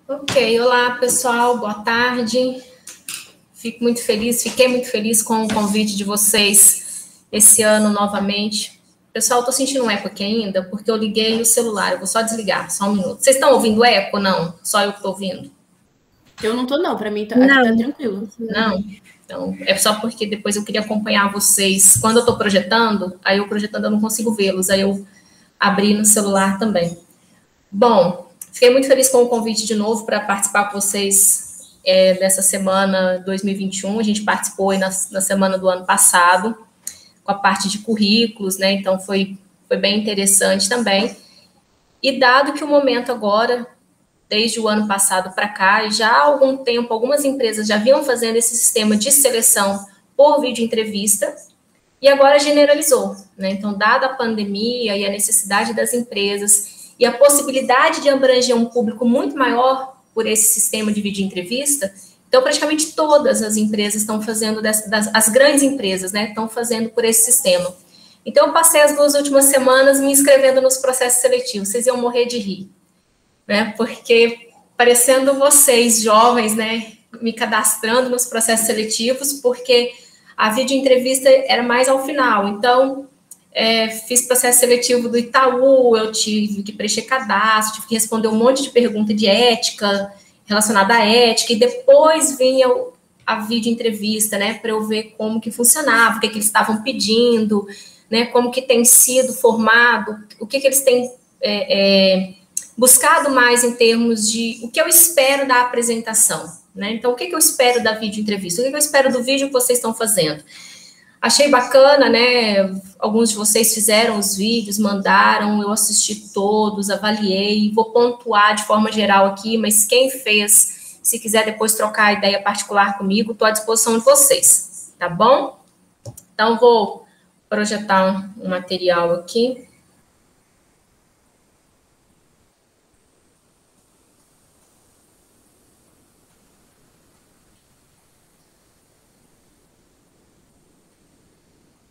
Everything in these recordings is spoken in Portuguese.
Ok, olá pessoal, boa tarde. Fiquei muito feliz com o convite de vocês esse ano novamente. Pessoal, estou sentindo um eco aqui ainda, porque eu liguei o celular, eu vou só desligar, só um minuto. Vocês estão ouvindo eco ou não? Só eu que estou ouvindo? Eu não estou não, para mim aqui tá tranquilo. Não? Então, é só porque depois eu queria acompanhar vocês. Quando eu estou projetando, aí eu projetando eu não consigo vê-los, aí eu abri no celular também. Bom, fiquei muito feliz com o convite de novo para participar com vocês dessa semana 2021. A gente participou aí na semana do ano passado, com a parte de currículos, né? Então, foi bem interessante também. E dado que o momento agora, desde o ano passado para cá, e já há algum tempo, algumas empresas já vinham fazendo esse sistema de seleção por vídeo entrevista, e agora generalizou, né? Então, dada a pandemia e a necessidade das empresas e a possibilidade de abranger um público muito maior por esse sistema de vídeo entrevista, então praticamente todas as empresas estão fazendo, as grandes empresas, né, estão fazendo por esse sistema. Então, eu passei as 2 últimas semanas me inscrevendo nos processos seletivos, vocês iam morrer de rir, né, porque parecendo vocês, jovens, né, me cadastrando nos processos seletivos, porque a vídeo entrevista era mais ao final, então fiz processo seletivo do Itaú, eu tive que preencher cadastro, tive que responder um monte de pergunta de ética, relacionada à ética, e depois vinha a vídeo entrevista, né, para eu ver como que funcionava, o que eles estavam pedindo, né, como que tem sido formado, o que eles têm buscado mais em termos de o que eu espero da apresentação, né, então o que eu espero da vídeo entrevista, o que eu espero do vídeo que vocês estão fazendo. Achei bacana, né? Alguns de vocês fizeram os vídeos, mandaram, eu assisti todos, avaliei, vou pontuar de forma geral aqui, mas quem fez, se quiser depois trocar ideia particular comigo, estou à disposição de vocês, tá bom? Então, vou projetar um material aqui.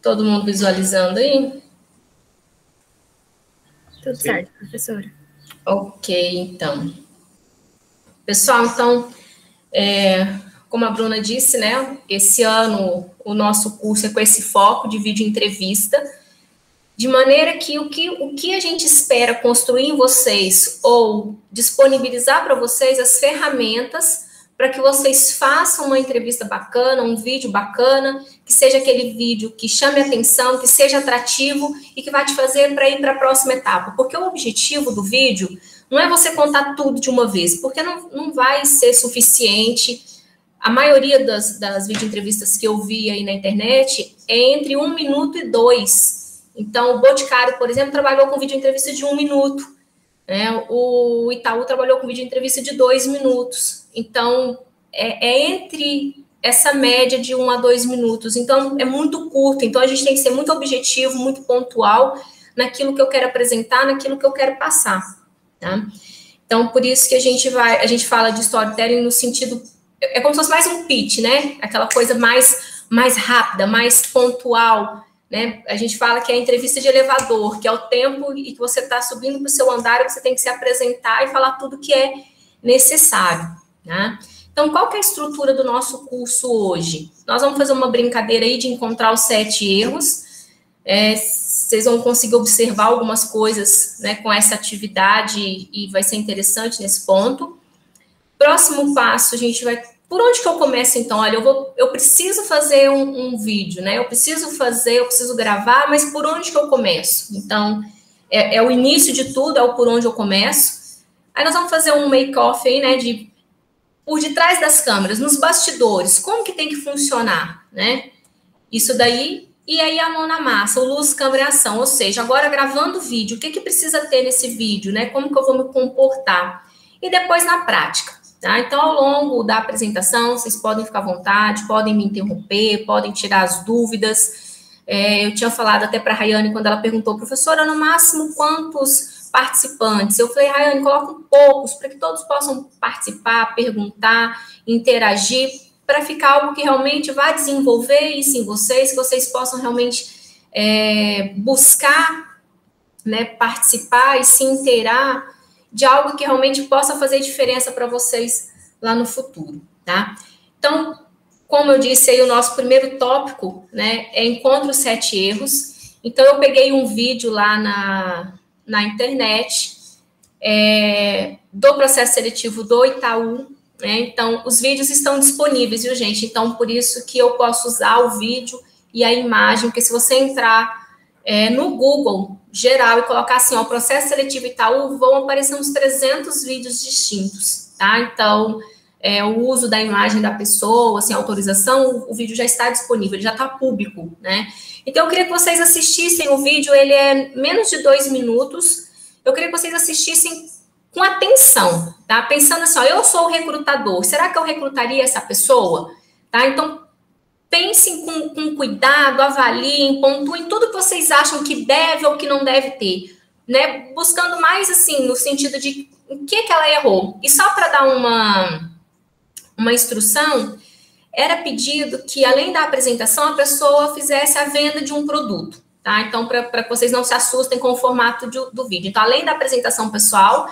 Todo mundo visualizando aí? Tudo certo, professora. Ok, então. Pessoal, então, como a Bruna disse, né, esse ano o nosso curso é com esse foco de vídeo entrevista, de maneira que o que a gente espera construir em vocês ou disponibilizar para vocês as ferramentas para que vocês façam uma entrevista bacana, um vídeo bacana, que seja aquele vídeo que chame atenção, que seja atrativo e que vai te fazer para ir para a próxima etapa. Porque o objetivo do vídeo não é você contar tudo de uma vez, porque não vai ser suficiente. A maioria das videoentrevistas que eu vi aí na internet é entre 1 minuto e 2. Então, o Boticário, por exemplo, trabalhou com videoentrevista de 1 minuto. Né? O Itaú trabalhou com videoentrevista de 2 minutos. Então, entre essa média de 1 a 2 minutos. Então, é muito curto. Então, a gente tem que ser muito objetivo, muito pontual naquilo que eu quero apresentar, naquilo que eu quero passar. Tá? Então, por isso que a gente fala de storytelling no sentido, é como se fosse mais um pitch, né? Aquela coisa mais rápida, mais pontual, né? A gente fala que é a entrevista de elevador, que é o tempo em que você está subindo para o seu andar e você tem que se apresentar e falar tudo que é necessário, né? Então, qual que é a estrutura do nosso curso hoje? Nós vamos fazer uma brincadeira aí de encontrar os 7 erros. Vocês vão conseguir observar algumas coisas, né, com essa atividade e vai ser interessante nesse ponto. Próximo passo, a gente vai... Por onde que eu começo, então? Olha, eu preciso fazer um vídeo, né? Eu preciso gravar, mas por onde que eu começo? Então, é o início de tudo, é o por onde eu começo. Aí nós vamos fazer um make-off aí, né, por detrás das câmeras, nos bastidores, como que tem que funcionar, né? Isso daí, e aí a mão na massa, o luz, câmera e ação, ou seja, agora gravando o vídeo, o que precisa ter nesse vídeo, né? Como que eu vou me comportar? E depois na prática, tá? Então, ao longo da apresentação, vocês podem ficar à vontade, podem me interromper, podem tirar as dúvidas. Eu tinha falado até para a Rayane, quando ela perguntou, professora, no máximo quantos participantes? Eu falei, Rayane, coloca poucos, para que todos possam participar, perguntar, interagir, para ficar algo que realmente vai desenvolver isso em vocês, que vocês possam realmente buscar né, participar e se inteirar de algo que realmente possa fazer diferença para vocês lá no futuro, tá? Então, como eu disse aí, o nosso primeiro tópico, né, é Encontre os 7 erros. Então, eu peguei um vídeo lá na internet do processo seletivo do Itaú, né? Então, os vídeos estão disponíveis, viu, gente? Então, por isso que eu posso usar o vídeo e a imagem, porque se você entrar no Google geral e colocar assim, ó, processo seletivo Itaú, vão aparecer uns 300 vídeos distintos, tá? Então, o uso da imagem da pessoa, assim, a autorização, o vídeo já está disponível, ele já está público, né? Então, eu queria que vocês assistissem o vídeo, ele é menos de 2 minutos, eu queria que vocês assistissem com atenção, tá? Pensando assim, ó, eu sou o recrutador, será que eu recrutaria essa pessoa? Tá? Então, pensem com cuidado, avaliem, pontuem tudo que vocês acham que deve ou que não deve ter, né? Buscando mais, assim, no sentido de o que ela errou. E só para dar uma instrução, era pedido que, além da apresentação, a pessoa fizesse a venda de um produto, tá? Então, para que vocês não se assustem com o formato do vídeo. Então, além da apresentação pessoal,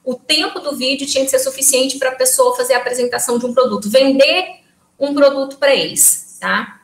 o tempo do vídeo tinha que ser suficiente para a pessoa fazer a apresentação de um produto, vender um produto para eles, tá?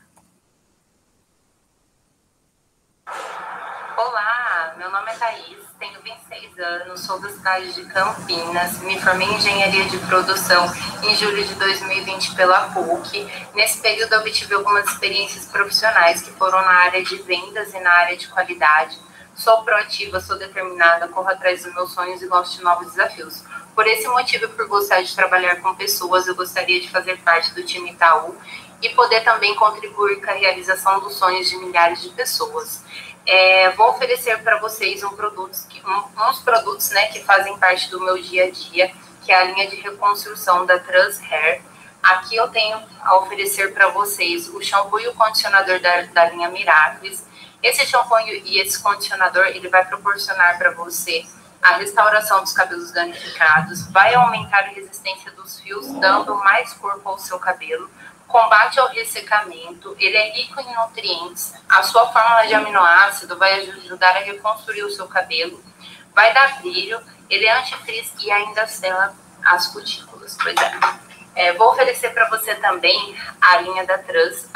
Olá, meu nome é Thaís, tenho 26 anos, sou da cidade de Campinas, me formei em Engenharia de Produção em julho de 2020 pela PUC. Nesse período, obtive algumas experiências profissionais que foram na área de vendas e na área de qualidade. Sou proativa, sou determinada, corro atrás dos meus sonhos e gosto de novos desafios. Por esse motivo, por gostar de trabalhar com pessoas, eu gostaria de fazer parte do time Itaú e poder também contribuir com a realização dos sonhos de milhares de pessoas. Vou oferecer para vocês uns produtos, né, que fazem parte do meu dia a dia, que é a linha de reconstrução da Trans Hair. Aqui eu tenho a oferecer para vocês o shampoo e o condicionador da linha Miraculous. Esse shampoo e esse condicionador, ele vai proporcionar para você a restauração dos cabelos danificados, vai aumentar a resistência dos fios, dando mais corpo ao seu cabelo, combate ao ressecamento, ele é rico em nutrientes, a sua fórmula de aminoácido vai ajudar a reconstruir o seu cabelo, vai dar brilho, ele é antifrizz e ainda sela as cutículas. Pois vou oferecer para você também a linha da Trans,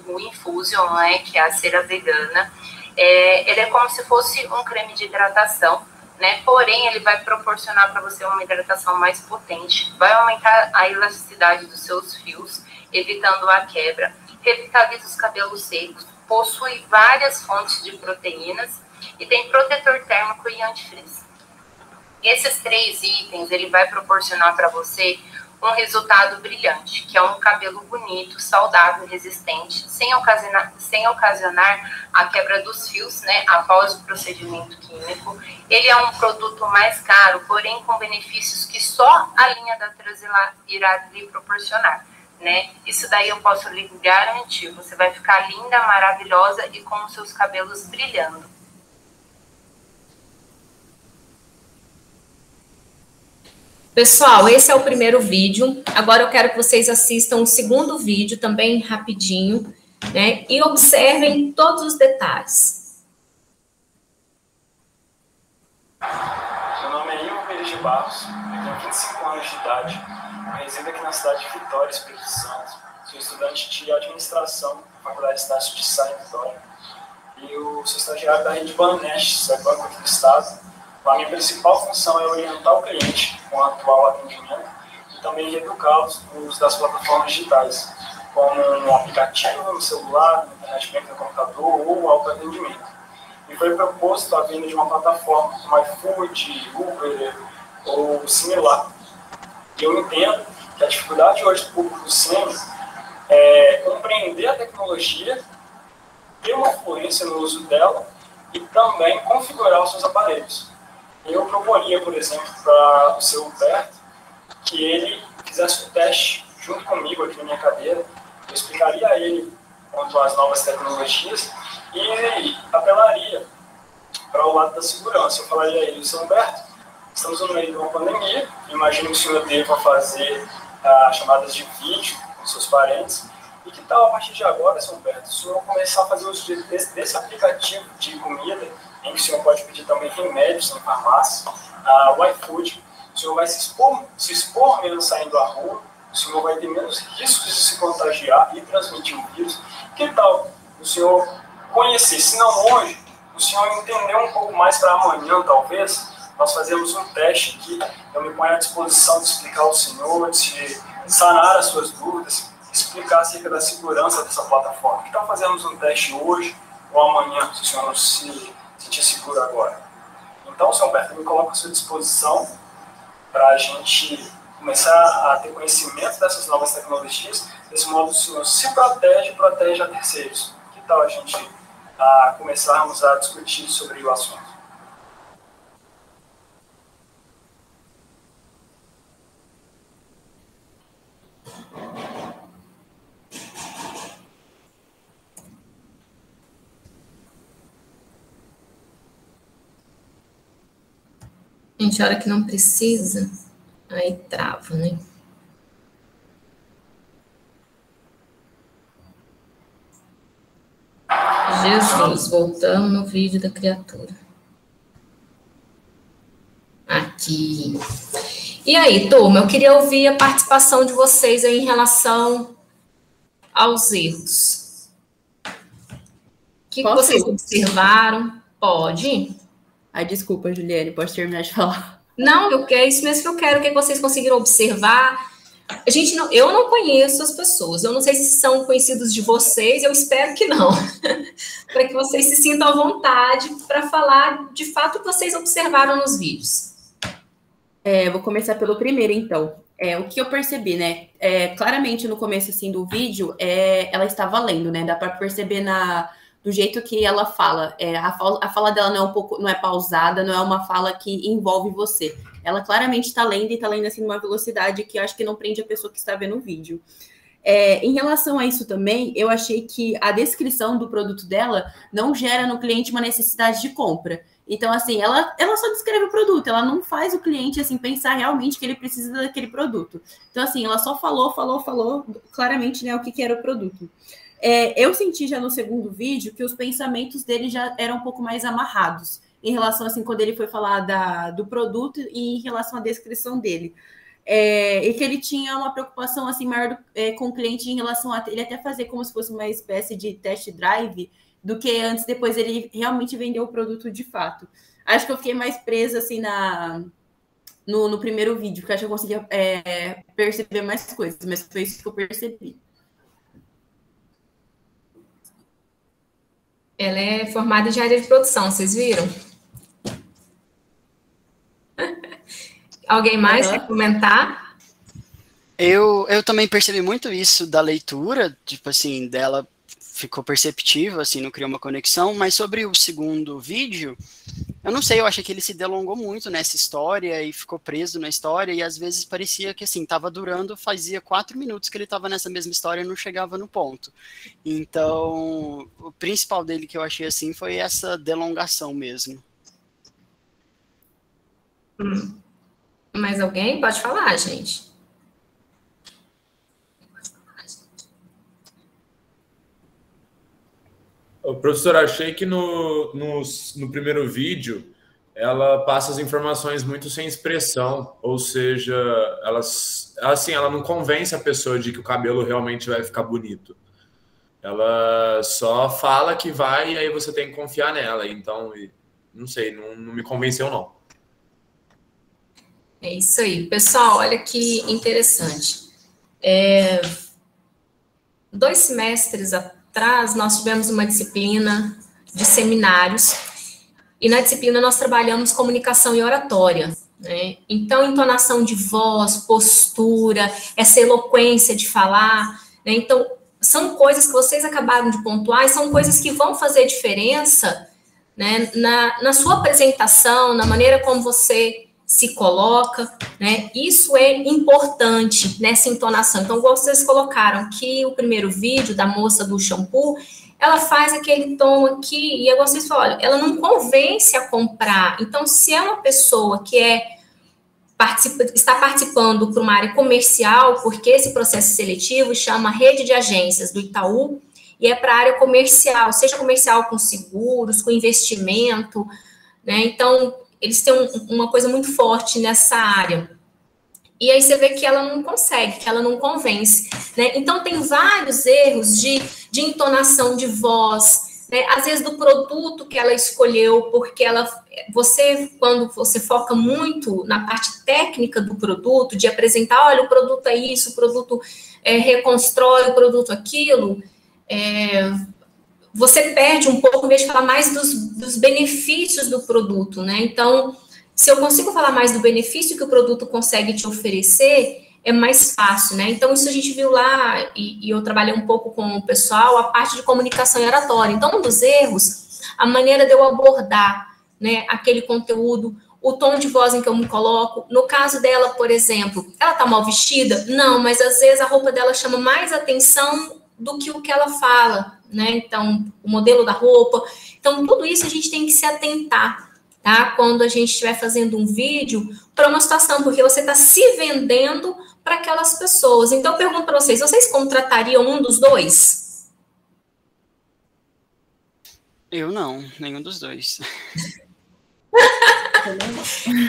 o Infusion, né, que é a cera vegana. Ele é como se fosse um creme de hidratação, né? Porém, ele vai proporcionar para você uma hidratação mais potente, vai aumentar a elasticidade dos seus fios, evitando a quebra, revitaliza os cabelos secos, possui várias fontes de proteínas e tem protetor térmico e antifrizz. Esses 3 itens, ele vai proporcionar para você um resultado brilhante, que é um cabelo bonito, saudável, resistente, sem ocasionar a quebra dos fios, né, após o procedimento químico. Ele é um produto mais caro, porém com benefícios que só a linha da Trans irá lhe proporcionar, né? Isso daí eu posso lhe garantir, você vai ficar linda, maravilhosa e com os seus cabelos brilhando. Pessoal, esse é o primeiro vídeo. Agora eu quero que vocês assistam o segundo vídeo, também rapidinho, né? E observem todos os detalhes. Meu nome é Ivo Pires de Barros, eu tenho 25 anos de idade, resido aqui na cidade de Vitória, Espírito Santo. Sou estudante de administração na Faculdade de Estácio de Sá, em Vitória. E eu sou estagiário da rede Banest, banco aqui do estado. A minha principal função é orientar o cliente com o atual atendimento e também educá-los no uso das plataformas digitais, como um aplicativo no celular, no internet banking no computador ou autoatendimento. E foi proposto a vinda de uma plataforma como iFood, Uber ou similar. E eu entendo que a dificuldade hoje do público do SEMI é compreender a tecnologia, ter uma fluência no uso dela e também configurar os seus aparelhos. Eu proporia, por exemplo, para o seu Humberto, que ele fizesse o teste junto comigo aqui na minha cadeira. Eu explicaria a ele quanto às novas tecnologias e apelaria para o lado da segurança. Eu falaria a ele: seu Humberto, estamos no meio de uma pandemia, imagino que o senhor deva fazer chamadas de vídeo com seus parentes. E que tal, a partir de agora, seu Humberto, o senhor começar a fazer uso desse aplicativo de comida em que o senhor pode pedir também remédios em farmácia, o iFood, o senhor vai se expor menos saindo à rua, o senhor vai ter menos riscos de se contagiar e transmitir o vírus. Que tal o senhor conhecer, se não hoje, o senhor entender um pouco mais para amanhã, talvez, nós fazemos um teste aqui, eu me ponho à disposição de explicar ao senhor, de sanar as suas dúvidas, explicar acerca da segurança dessa plataforma. Que tal fazermos um teste hoje ou amanhã, se o senhor não se sentir seguro agora? Então, senhor Humberto, eu me coloco à sua disposição para a gente começar a ter conhecimento dessas novas tecnologias. Desse modo, o senhor se protege e protege a terceiros. Que tal a gente começarmos a discutir sobre o assunto? Gente, a hora que não precisa, aí trava, né? Jesus, voltamos no vídeo da criatura. Aqui. E aí, turma, eu queria ouvir a participação de vocês aí em relação aos erros. O que vocês observaram? Pode? Ai, desculpa, Juliane, pode terminar de falar. Não, é isso mesmo que eu quero, que vocês conseguiram observar. Eu não conheço as pessoas, eu não sei se são conhecidos de vocês, eu espero que não, para que vocês se sintam à vontade para falar de fato o que vocês observaram nos vídeos. Vou começar pelo primeiro, então. O que eu percebi, né? Claramente no começo assim, do vídeo, ela estava lendo, né? Dá para perceber do jeito que ela fala. A fala dela não é pausada, não é uma fala que envolve você. Ela claramente está lendo e está lendo assim numa velocidade que eu acho que não prende a pessoa que está vendo o vídeo. Em relação a isso também, eu achei que a descrição do produto dela não gera no cliente uma necessidade de compra. Então, assim, ela só descreve o produto, ela não faz o cliente, assim, pensar realmente que ele precisa daquele produto. Então, assim, ela só falou claramente, né, o que era o produto. Eu senti já no segundo vídeo que os pensamentos dele já eram um pouco mais amarrados em relação, assim, quando ele foi falar do produto e em relação à descrição dele. E que ele tinha uma preocupação, assim, maior com o cliente em relação a ele até fazer como se fosse uma espécie de test drive do que antes, depois ele realmente vendeu o produto de fato. Acho que eu fiquei mais presa, assim, no primeiro vídeo, porque acho que eu conseguia perceber mais coisas, mas foi isso que eu percebi. Ela é formada em engenharia de produção, vocês viram? Alguém mais quer comentar? Eu também percebi muito isso da leitura, tipo assim, dela ficou perceptível, assim, não criou uma conexão, mas sobre o segundo vídeo, eu não sei, eu achei que ele se delongou muito nessa história e ficou preso na história, e às vezes parecia que, assim, estava durando, fazia 4 minutos que ele estava nessa mesma história e não chegava no ponto. Então, o principal dele que eu achei, assim, foi essa delongação mesmo. Mais alguém? Pode falar, gente. Professor, achei que no primeiro vídeo ela passa as informações muito sem expressão, ou seja, ela não convence a pessoa de que o cabelo realmente vai ficar bonito. Ela só fala que vai e aí você tem que confiar nela. Então, não sei, não me convenceu, não. É isso aí. Pessoal, olha que interessante. 2 semestres atrás, nós tivemos uma disciplina de seminários, e na disciplina nós trabalhamos comunicação e oratória, né? Então, entonação de voz, postura, essa eloquência de falar, né? Então, são coisas que vocês acabaram de pontuar, e são coisas que vão fazer diferença, né, na sua apresentação, na maneira como você se coloca, né? Isso é importante nessa entonação. Então, vocês colocaram que o primeiro vídeo da moça do shampoo, ela faz aquele tom aqui, e vocês falam, olha, ela não convence a comprar. Então, se é uma pessoa que está participando para uma área comercial, porque esse processo seletivo chama Rede de Agências do Itaú, e é para a área comercial, seja comercial com seguros, com investimento, né? Então, eles têm uma coisa muito forte nessa área. E aí você vê que ela não consegue, que ela não convence, né? Então, tem vários erros de entonação de voz, né? Às vezes do produto que ela escolheu, porque quando você foca muito na parte técnica do produto, de apresentar, olha, o produto é isso, o produto reconstrói, o produto aquilo, você perde um pouco, em vez de falar mais dos benefícios do produto, né? Então, se eu consigo falar mais do benefício que o produto consegue te oferecer, é mais fácil, né? Então, isso a gente viu lá, e eu trabalhei um pouco com o pessoal, a parte de comunicação e oratória. Então, um dos erros, a maneira de eu abordar, né, aquele conteúdo, o tom de voz em que eu me coloco. No caso dela, por exemplo, ela tá mal vestida? Não, mas às vezes a roupa dela chama mais atenção do que o que ela fala, né? Então, o modelo da roupa. Então, tudo isso a gente tem que se atentar, tá? Quando a gente estiver fazendo um vídeo para uma situação, porque você está se vendendo para aquelas pessoas. Então, eu pergunto para vocês contratariam um dos dois? Eu não, nenhum dos dois.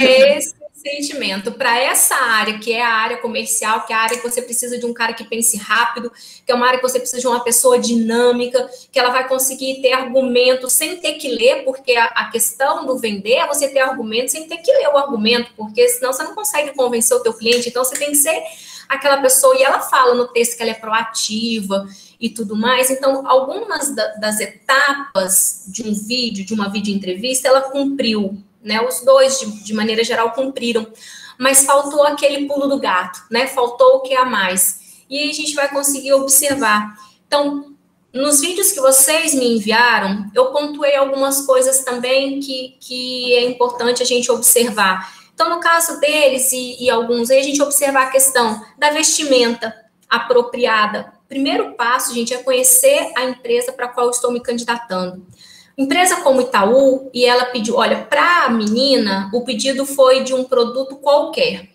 Esse sentimento para essa área, que é a área comercial, que é a área que você precisa de um cara que pense rápido, que é uma área que você precisa de uma pessoa dinâmica, que ela vai conseguir ter argumento sem ter que ler, porque a questão do vender é você ter argumento sem ter que ler o argumento, porque senão você não consegue convencer o teu cliente. Então, você tem que ser aquela pessoa, e ela fala no texto que ela é proativa e tudo mais. Então, algumas das etapas de um vídeo, de uma videoentrevista, ela cumpriu, né? Os dois, de maneira geral, cumpriram, mas faltou aquele pulo do gato, né? Faltou o que a mais. E aí a gente vai conseguir observar. Então, nos vídeos que vocês me enviaram, eu pontuei algumas coisas também que é importante a gente observar. Então, no caso deles e alguns aí, a gente observar a questão da vestimenta apropriada. Primeiro passo, gente, é conhecer a empresa para a qual eu estou me candidatando. Empresa como Itaú, e ela pediu, olha, para a menina, o pedido foi de um produto qualquer.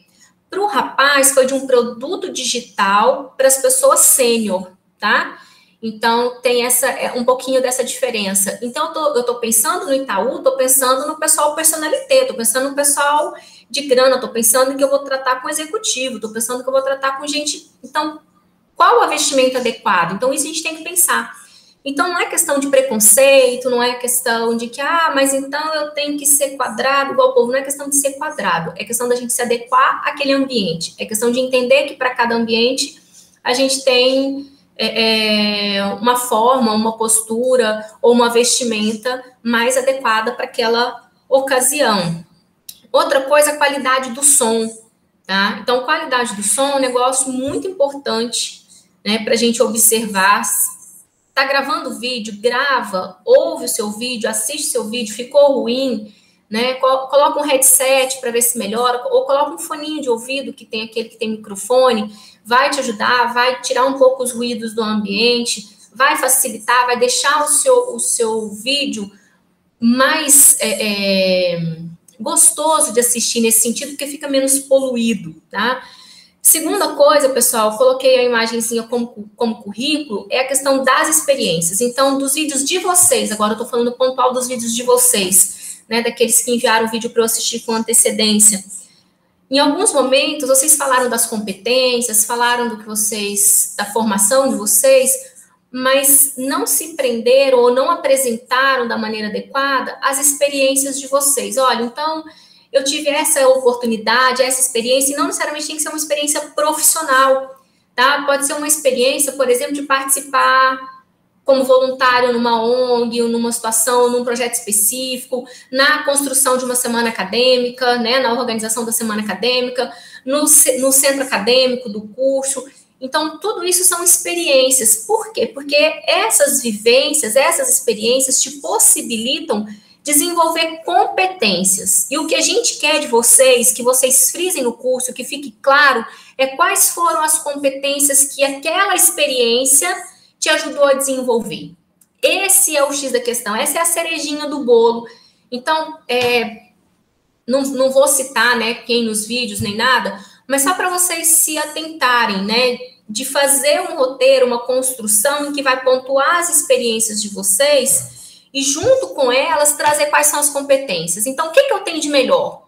Para o rapaz, foi de um produto digital para as pessoas sênior, tá? Então, tem um pouquinho dessa diferença. Então, eu estou pensando no Itaú, estou pensando no pessoal personalité, estou pensando no pessoal de grana, estou pensando que eu vou tratar com executivo, estou pensando que eu vou tratar com gente... Então, qual o vestimento adequado? Então, isso a gente tem que pensar. Então, não é questão de preconceito, não é questão de que, mas então eu tenho que ser quadrado igual o povo. Não é questão de ser quadrado, é questão da gente se adequar àquele ambiente. É questão de entender que para cada ambiente a gente tem uma forma, uma postura ou uma vestimenta mais adequada para aquela ocasião. Outra coisa, a qualidade do som, tá? Então, qualidade do som é um negócio muito importante, né, para a gente observar. Tá gravando vídeo, grava, ouve o seu vídeo, assiste o seu vídeo, ficou ruim, né? Coloca um headset para ver se melhora, ou coloca um foninho de ouvido, que tem aquele que tem microfone, vai te ajudar, vai tirar um pouco os ruídos do ambiente, vai facilitar, vai deixar o seu vídeo mais gostoso de assistir nesse sentido, porque fica menos poluído, tá? Segunda coisa, pessoal, coloquei a imagenzinha como currículo, é a questão das experiências. Então, dos vídeos de vocês, agora eu estou falando pontual dos vídeos de vocês, né, daqueles que enviaram o vídeo para eu assistir com antecedência. Em alguns momentos, vocês falaram das competências, falaram da formação de vocês, mas não se prenderam ou não apresentaram da maneira adequada as experiências de vocês. Olha, então... eu tive essa oportunidade, essa experiência, e não necessariamente tem que ser uma experiência profissional, tá? Pode ser uma experiência, por exemplo, de participar como voluntário numa ONG, ou numa situação, num projeto específico, na construção de uma semana acadêmica, né? Na organização da semana acadêmica, no centro acadêmico do curso. Então, tudo isso são experiências. Por quê? Porque essas vivências, essas experiências te possibilitam desenvolver competências. E o que a gente quer de vocês, que vocês frisem no curso, que fique claro, é quais foram as competências que aquela experiência te ajudou a desenvolver. Esse é o X da questão, essa é a cerejinha do bolo. Então, não vou citar, né, quem nos vídeos, nem nada, mas só para vocês se atentarem, né, de fazer um roteiro, uma construção em que vai pontuar as experiências de vocês e, junto com elas, trazer quais são as competências. Então, o que eu tenho de melhor?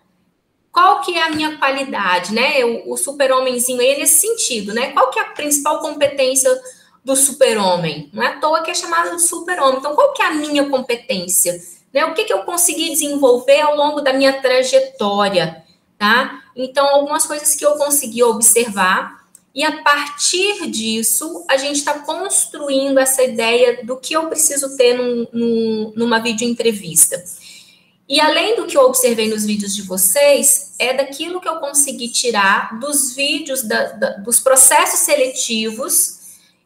Qual que é a minha qualidade, né? O super-homenzinho aí é nesse sentido, né? Qual que é a principal competência do super-homem? Não é à toa que é chamado de super-homem. Então, qual que é a minha competência? Né? O que eu consegui desenvolver ao longo da minha trajetória, tá? Então, algumas coisas que eu consegui observar e, a partir disso, a gente está construindo essa ideia do que eu preciso ter numa videoentrevista. E além do que eu observei nos vídeos de vocês, é daquilo que eu consegui tirar dos vídeos, dos processos seletivos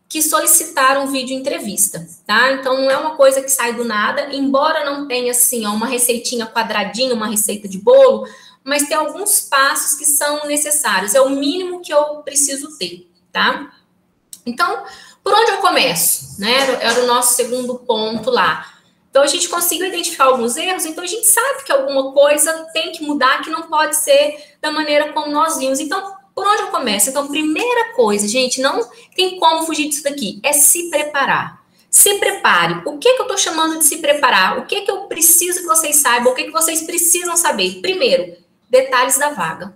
que solicitaram vídeo entrevista, tá? Então, não é uma coisa que sai do nada, embora não tenha, assim, uma receitinha quadradinha, uma receita de bolo, mas tem alguns passos que são necessários, é o mínimo que eu preciso ter, tá? Então, por onde eu começo, né? Era o nosso segundo ponto lá. Então, a gente conseguiu identificar alguns erros, então a gente sabe que alguma coisa tem que mudar, que não pode ser da maneira como nós vimos. Então, por onde eu começo? Então, primeira coisa, gente, não tem como fugir disso daqui, é se preparar. Se prepare. O que eu estou chamando de se preparar? O que eu preciso que vocês saibam? O que vocês precisam saber? Primeiro, detalhes da vaga.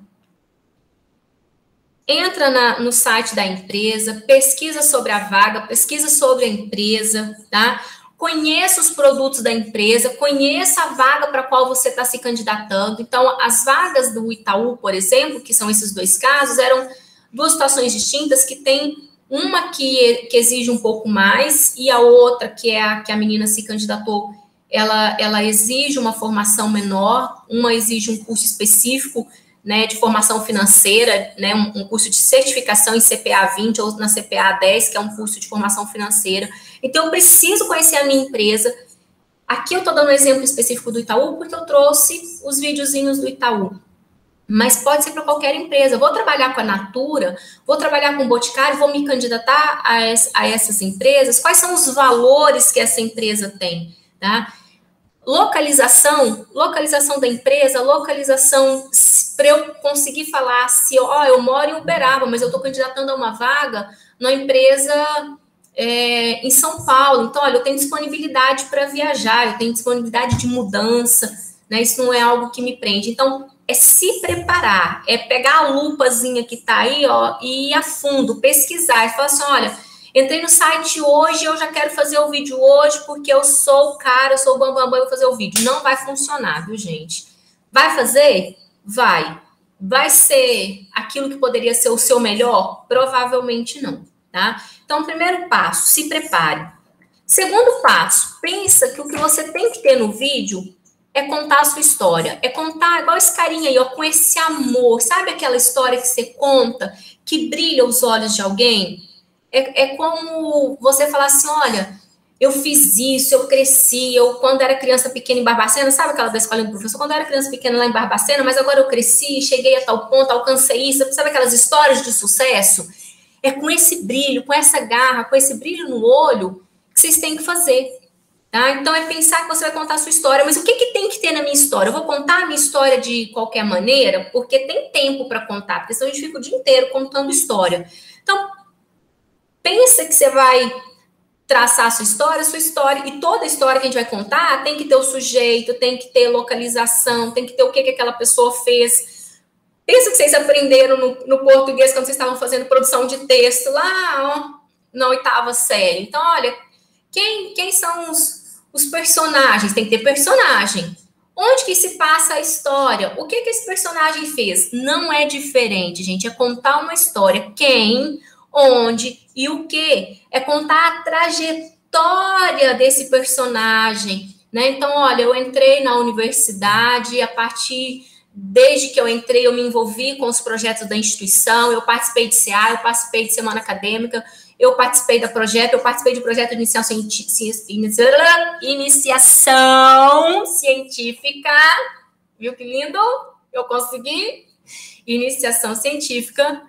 Entra no site da empresa, pesquisa sobre a vaga, pesquisa sobre a empresa, tá? Conheça os produtos da empresa, conheça a vaga para a qual você está se candidatando. Então, as vagas do Itaú, por exemplo, que são esses dois casos, eram duas situações distintas, que tem uma que exige um pouco mais e a outra, que é a que a menina se candidatou, ela exige uma formação menor, uma exige um curso específico, né, de formação financeira, né, um curso de certificação em CPA 20 ou na CPA 10, que é um curso de formação financeira. Então, eu preciso conhecer a minha empresa. Aqui eu estou dando um exemplo específico do Itaú, porque eu trouxe os videozinhos do Itaú. Mas pode ser para qualquer empresa. Vou trabalhar com a Natura, vou trabalhar com o Boticário, vou me candidatar a essas empresas. Quais são os valores que essa empresa tem, tá? Localização da empresa, localização para eu conseguir falar se eu moro em Uberaba, mas eu estou candidatando a uma vaga numa empresa em São Paulo. Então, olha, eu tenho disponibilidade para viajar, eu tenho disponibilidade de mudança, né? Isso não é algo que me prende. Então, é se preparar, é pegar a lupazinha que está aí, e ir a fundo, pesquisar e falar assim, olha, entrei no site hoje, eu já quero fazer o vídeo hoje, porque eu sou o cara, eu sou o bambambam, eu vou fazer o vídeo. Não vai funcionar, viu, gente? Vai fazer? Vai. Vai ser aquilo que poderia ser o seu melhor? Provavelmente não, tá? Então, primeiro passo, se prepare. Segundo passo, pensa que o que você tem que ter no vídeo é contar a sua história. É contar igual esse carinha aí, com esse amor. Sabe aquela história que você conta, que brilha os olhos de alguém? É como você falar assim, olha, eu fiz isso, eu cresci, eu quando era criança pequena em Barbacena, sabe aquela da escola do professor? Quando eu era criança pequena lá em Barbacena, mas agora eu cresci, cheguei a tal ponto, alcancei isso, sabe aquelas histórias de sucesso? É com esse brilho, com essa garra, com esse brilho no olho que vocês têm que fazer, tá? Então é pensar que você vai contar a sua história, mas o que tem que ter na minha história? Eu vou contar a minha história de qualquer maneira, porque tem tempo para contar, porque senão a gente fica o dia inteiro contando história. Então, pensa que você vai traçar a sua história, e toda a história que a gente vai contar tem que ter o sujeito, tem que ter localização, tem que ter o que aquela pessoa fez. Pensa que vocês aprenderam no português quando vocês estavam fazendo produção de texto lá, na 8ª série. Então, olha, quem são os personagens? Tem que ter personagem. Onde que se passa a história? O que esse personagem fez? Não é diferente, gente, é contar uma história. Quem, onde e o que? É contar a trajetória desse personagem, né? Então, olha, eu entrei na universidade, desde que eu entrei, eu me envolvi com os projetos da instituição, eu participei de CA, eu participei de semana acadêmica, eu participei do projeto de iniciação científica, viu que lindo? Eu consegui, iniciação científica,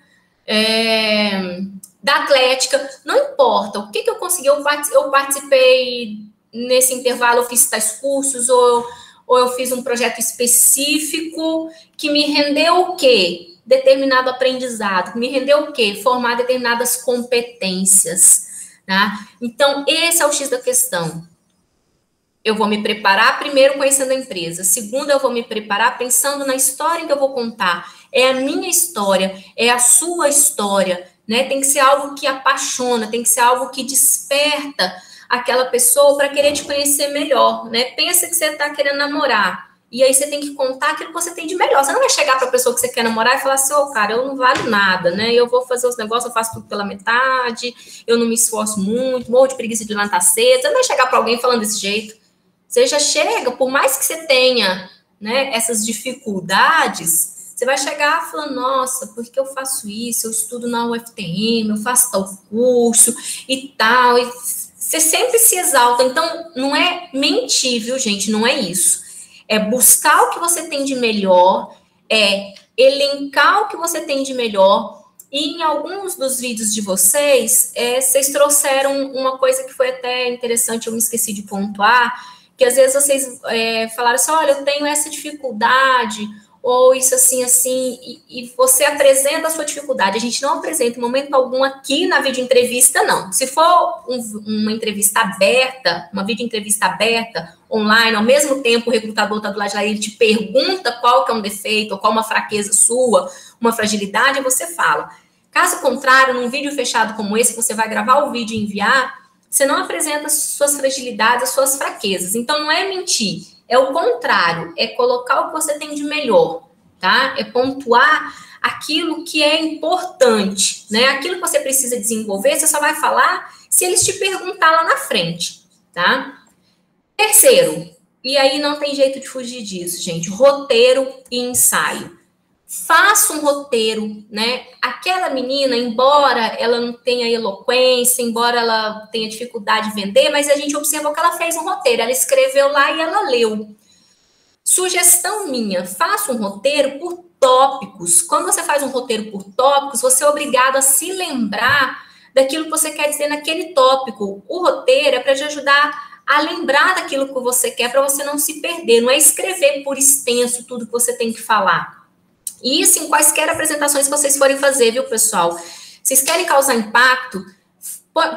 da atlética, não importa, o que eu consegui, eu participei nesse intervalo, eu fiz tais cursos, ou eu fiz um projeto específico que me rendeu o quê? determinado aprendizado, que me rendeu o quê? Formar determinadas competências, tá? Então, esse é o X da questão. Eu vou me preparar primeiro conhecendo a empresa. Segundo, eu vou me preparar pensando na história que eu vou contar. É a minha história, é a sua história, né? Tem que ser algo que apaixona, tem que ser algo que desperta aquela pessoa para querer te conhecer melhor, né? Pensa que você está querendo namorar. E aí você tem que contar aquilo que você tem de melhor. Você não vai chegar para a pessoa que você quer namorar e falar assim, ô, cara, eu não valho nada, né? Eu vou fazer os negócios, eu faço tudo pela metade, eu não me esforço muito, morro de preguiça de levantar cedo. Você não vai chegar para alguém falando desse jeito. Você já chega, por mais que você tenha, né, essas dificuldades, você vai chegar falando, nossa, por que eu faço isso? Eu estudo na UFTM, eu faço tal curso e tal. E você sempre se exalta. Então, não é mentir, viu, gente? Não é isso. É buscar o que você tem de melhor, é elencar o que você tem de melhor. E em alguns dos vídeos de vocês, vocês trouxeram uma coisa que foi até interessante, eu me esqueci de pontuar, que às vezes vocês falaram assim, olha, eu tenho essa dificuldade, ou isso assim, e você apresenta a sua dificuldade. A gente não apresenta em momento algum aqui na videoentrevista, não. Se for uma entrevista aberta, uma videoentrevista aberta, online, ao mesmo tempo o recrutador está do lado de lá e ele te pergunta qual que é um defeito, ou qual uma fraqueza sua, uma fragilidade, você fala. Caso contrário, num vídeo fechado como esse, você vai gravar o vídeo e enviar, você não apresenta suas fragilidades, as suas fraquezas. Então, não é mentir, é o contrário, é colocar o que você tem de melhor, tá? É pontuar aquilo que é importante, né? Aquilo que você precisa desenvolver, você só vai falar se eles te perguntar lá na frente, tá? Terceiro, e aí não tem jeito de fugir disso, gente, roteiro e ensaio. Faça um roteiro, né? Aquela menina, embora ela não tenha eloquência, embora ela tenha dificuldade de vender, mas a gente observou que ela fez um roteiro, ela escreveu lá e ela leu. Sugestão minha, faça um roteiro por tópicos. Quando você faz um roteiro por tópicos, você é obrigado a se lembrar daquilo que você quer dizer naquele tópico. O roteiro é para te ajudar a lembrar daquilo que você quer, para você não se perder. Não é escrever por extenso tudo que você tem que falar. E isso em quaisquer apresentações que vocês forem fazer, viu, pessoal? Vocês querem causar impacto?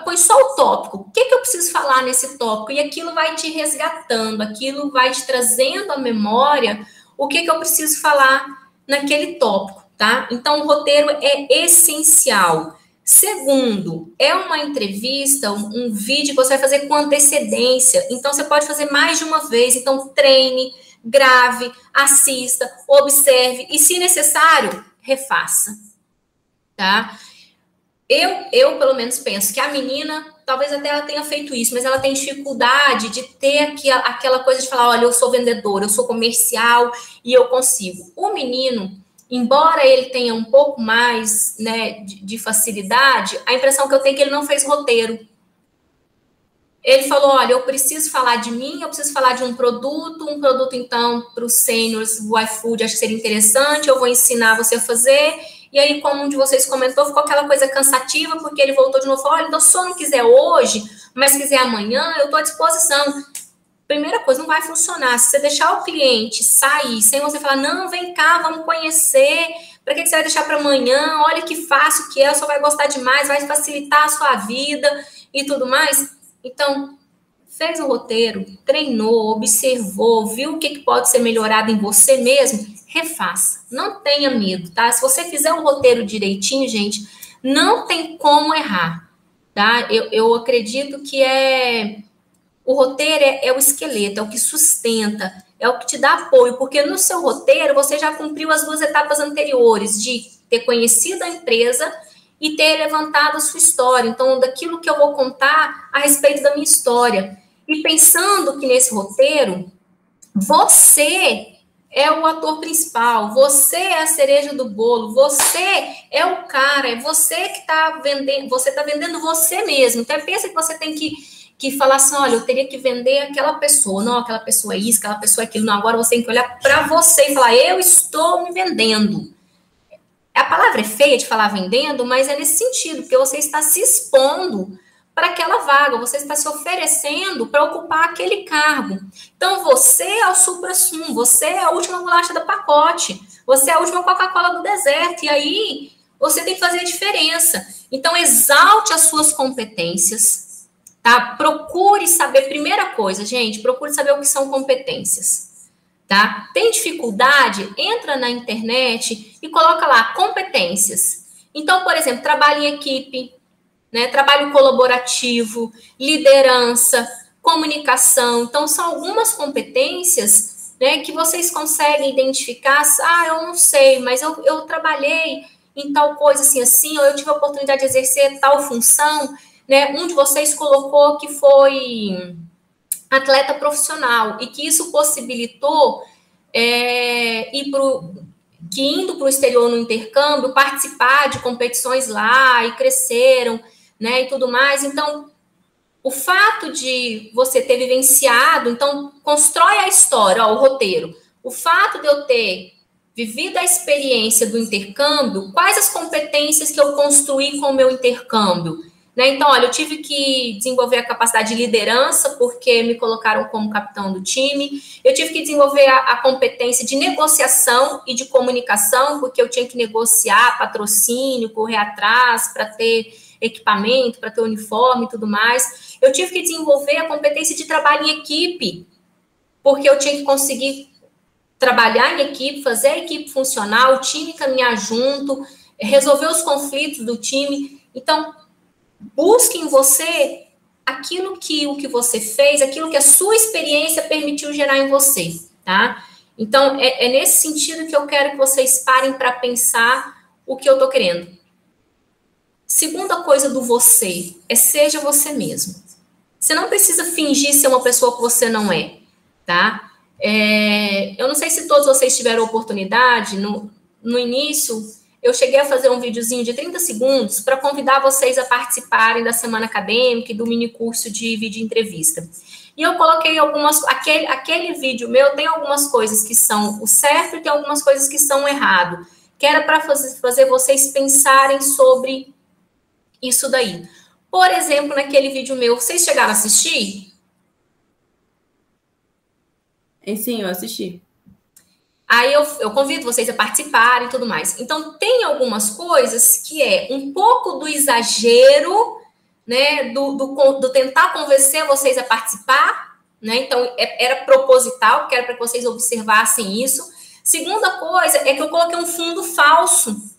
Põe só o tópico. O que eu preciso falar nesse tópico? E aquilo vai te resgatando, aquilo vai te trazendo à memória o que eu preciso falar naquele tópico, tá? Então, o roteiro é essencial. Segundo, é uma entrevista, um vídeo que você vai fazer com antecedência. Então, você pode fazer mais de uma vez. Então, treine, grave, assista, observe e, se necessário, refaça, tá? Eu pelo menos penso que a menina, talvez até ela tenha feito isso, mas ela tem dificuldade de ter aquela coisa de falar, olha, eu sou vendedora, eu sou comercial e eu consigo. O menino, embora ele tenha um pouco mais, né, de facilidade, a impressão que eu tenho é que ele não fez roteiro. Ele falou, olha, eu preciso falar de mim, eu preciso falar de um produto, então, para os seniors, o iFood, acho que seria interessante, eu vou ensinar você a fazer. E aí, como um de vocês comentou, ficou aquela coisa cansativa, porque ele voltou de novo e falou, olha, então, se eu não quiser hoje, mas quiser amanhã, eu estou à disposição. Primeira coisa, não vai funcionar. Se você deixar o cliente sair, sem você falar, não, vem cá, vamos conhecer, para que você vai deixar para amanhã? Olha que fácil que é, só vai gostar demais, vai facilitar a sua vida e tudo mais. Então, fez o roteiro, treinou, observou, viu o que pode ser melhorado em você mesmo, refaça. Não tenha medo, tá? Se você fizer o roteiro direitinho, gente, não tem como errar, tá? Eu acredito que o roteiro é o esqueleto, é o que sustenta, é o que te dá apoio, porque no seu roteiro você já cumpriu as 2 etapas anteriores de ter conhecido a empresa e ter levantado a sua história. Então, daquilo que eu vou contar a respeito da minha história. E pensando que nesse roteiro, você é o ator principal, você é a cereja do bolo, você é o cara, é você que está vendendo, você está vendendo você mesmo. Então, pensa que você tem que falar assim, olha, eu teria que vender aquela pessoa, não, aquela pessoa é isso, aquela pessoa é aquilo, não, agora você tem que olhar para você e falar, eu estou me vendendo. A palavra é feia de falar vendendo, mas é nesse sentido, porque você está se expondo para aquela vaga, você está se oferecendo para ocupar aquele cargo. Então, você é o supra-sumo, você é a última bolacha do pacote. Você é a última Coca-Cola do deserto, e aí você tem que fazer a diferença. Então, exalte as suas competências, tá? Procure saber, primeira coisa, gente, procure saber o que são competências, tá? Tem dificuldade? Entra na internet e coloca lá, competências. Então, por exemplo, trabalho em equipe, né? Trabalho colaborativo, liderança, comunicação. Então, são algumas competências, né, que vocês conseguem identificar. Ah, eu não sei, mas eu trabalhei em tal coisa assim, ou eu tive a oportunidade de exercer tal função, né? Um de vocês colocou que foi atleta profissional e que isso possibilitou que indo para o exterior no intercâmbio, participar de competições lá e cresceram, né, e tudo mais. Então, o fato de você ter vivenciado, então, constrói a história, ó, o roteiro. O fato de eu ter vivido a experiência do intercâmbio, quais as competências que eu construí com o meu intercâmbio? Né? Então, olha, eu tive que desenvolver a capacidade de liderança, porque me colocaram como capitão do time. Eu tive que desenvolver a competência de negociação e de comunicação, porque eu tinha que negociar patrocínio, correr atrás para ter equipamento, para ter uniforme e tudo mais. Eu tive que desenvolver a competência de trabalho em equipe, porque eu tinha que conseguir trabalhar em equipe, fazer a equipe funcionar, o time caminhar junto, resolver os conflitos do time. Então, busque em você aquilo que o que você fez, aquilo que a sua experiência permitiu gerar em você, tá? Então, é nesse sentido que eu quero que vocês parem para pensar o que eu tô querendo. Segunda coisa do você, seja você mesmo. Você não precisa fingir ser uma pessoa que você não é, tá? Eu não sei se todos vocês tiveram oportunidade, no início, eu cheguei a fazer um videozinho de 30 segundos para convidar vocês a participarem da semana acadêmica e do mini curso de vídeo entrevista. E eu coloquei aquele vídeo meu tem algumas coisas que são o certo e tem algumas coisas que são o errado, que era para fazer vocês pensarem sobre isso daí. Por exemplo, naquele vídeo meu, vocês chegaram a assistir? Sim, eu assisti. Aí eu convido vocês a participarem e tudo mais. Então, tem algumas coisas que é um pouco do exagero, né, do tentar convencer vocês a participar, né? Então, era proposital, porque era para que vocês observassem isso. Segunda coisa é que eu coloquei um fundo falso,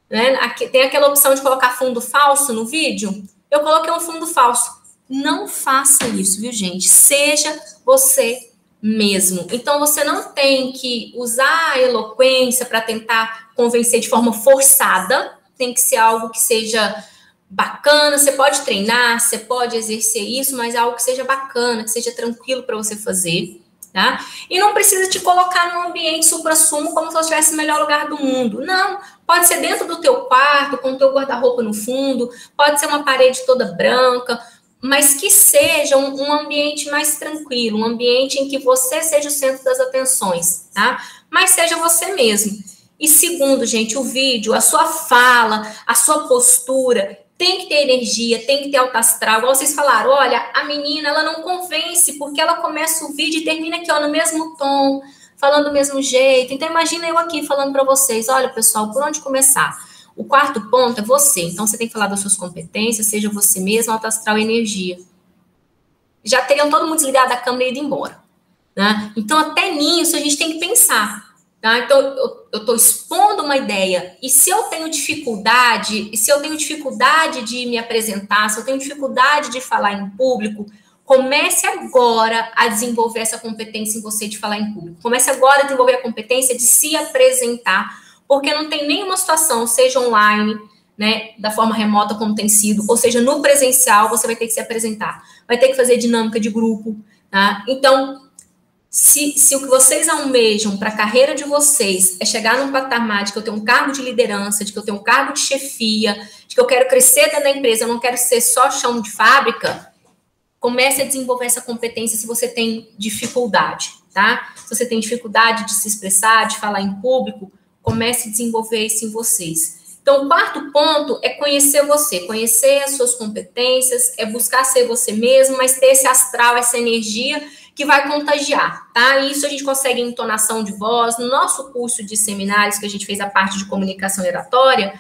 né? Aqui, tem aquela opção de colocar fundo falso no vídeo. Eu coloquei um fundo falso. Não faça isso, viu, gente? Seja você mesmo. Então, você não tem que usar a eloquência para tentar convencer de forma forçada. Tem que ser algo que seja bacana. Você pode treinar, você pode exercer isso, mas é algo que seja bacana, que seja tranquilo para você fazer, tá? E não precisa te colocar num ambiente supra-sumo como se você estivesse no melhor lugar do mundo. Não. Pode ser dentro do teu quarto, com o teu guarda-roupa no fundo, pode ser uma parede toda branca, mas que seja um ambiente mais tranquilo, um ambiente em que você seja o centro das atenções, tá? Mas seja você mesmo. E segundo, gente, o vídeo, a sua fala, a sua postura, tem que ter energia, tem que ter alto astral. Igual vocês falaram, olha, a menina, ela não convence, porque ela começa o vídeo e termina aqui, ó, no mesmo tom, falando do mesmo jeito. Então, imagina eu aqui falando para vocês, olha, pessoal, por onde começar? O quarto ponto é você. Então, você tem que falar das suas competências, seja você mesmo, alto astral e energia. Já teriam todo mundo desligado a câmera e ido embora, né? Então, até nisso, a gente tem que pensar, tá? Então, eu estou expondo uma ideia, e se eu tenho dificuldade de me apresentar, se eu tenho dificuldade de falar em público, comece agora a desenvolver essa competência em você de falar em público. Comece agora a desenvolver a competência de se apresentar, porque não tem nenhuma situação, seja online, né, da forma remota como tem sido, ou seja, no presencial, você vai ter que se apresentar. Vai ter que fazer dinâmica de grupo, tá? Então, se o que vocês almejam para a carreira de vocês é chegar num patamar de que eu tenho um cargo de liderança, de que eu tenho um cargo de chefia, de que eu quero crescer dentro da empresa, eu não quero ser só chão de fábrica, comece a desenvolver essa competência se você tem dificuldade, tá? Se você tem dificuldade de se expressar, de falar em público, comece a desenvolver isso em vocês. Então, o quarto ponto é conhecer você, conhecer as suas competências, é buscar ser você mesmo, mas ter esse astral, essa energia que vai contagiar, tá? Isso a gente consegue em entonação de voz. No nosso curso de seminários, que a gente fez a parte de comunicação oratória,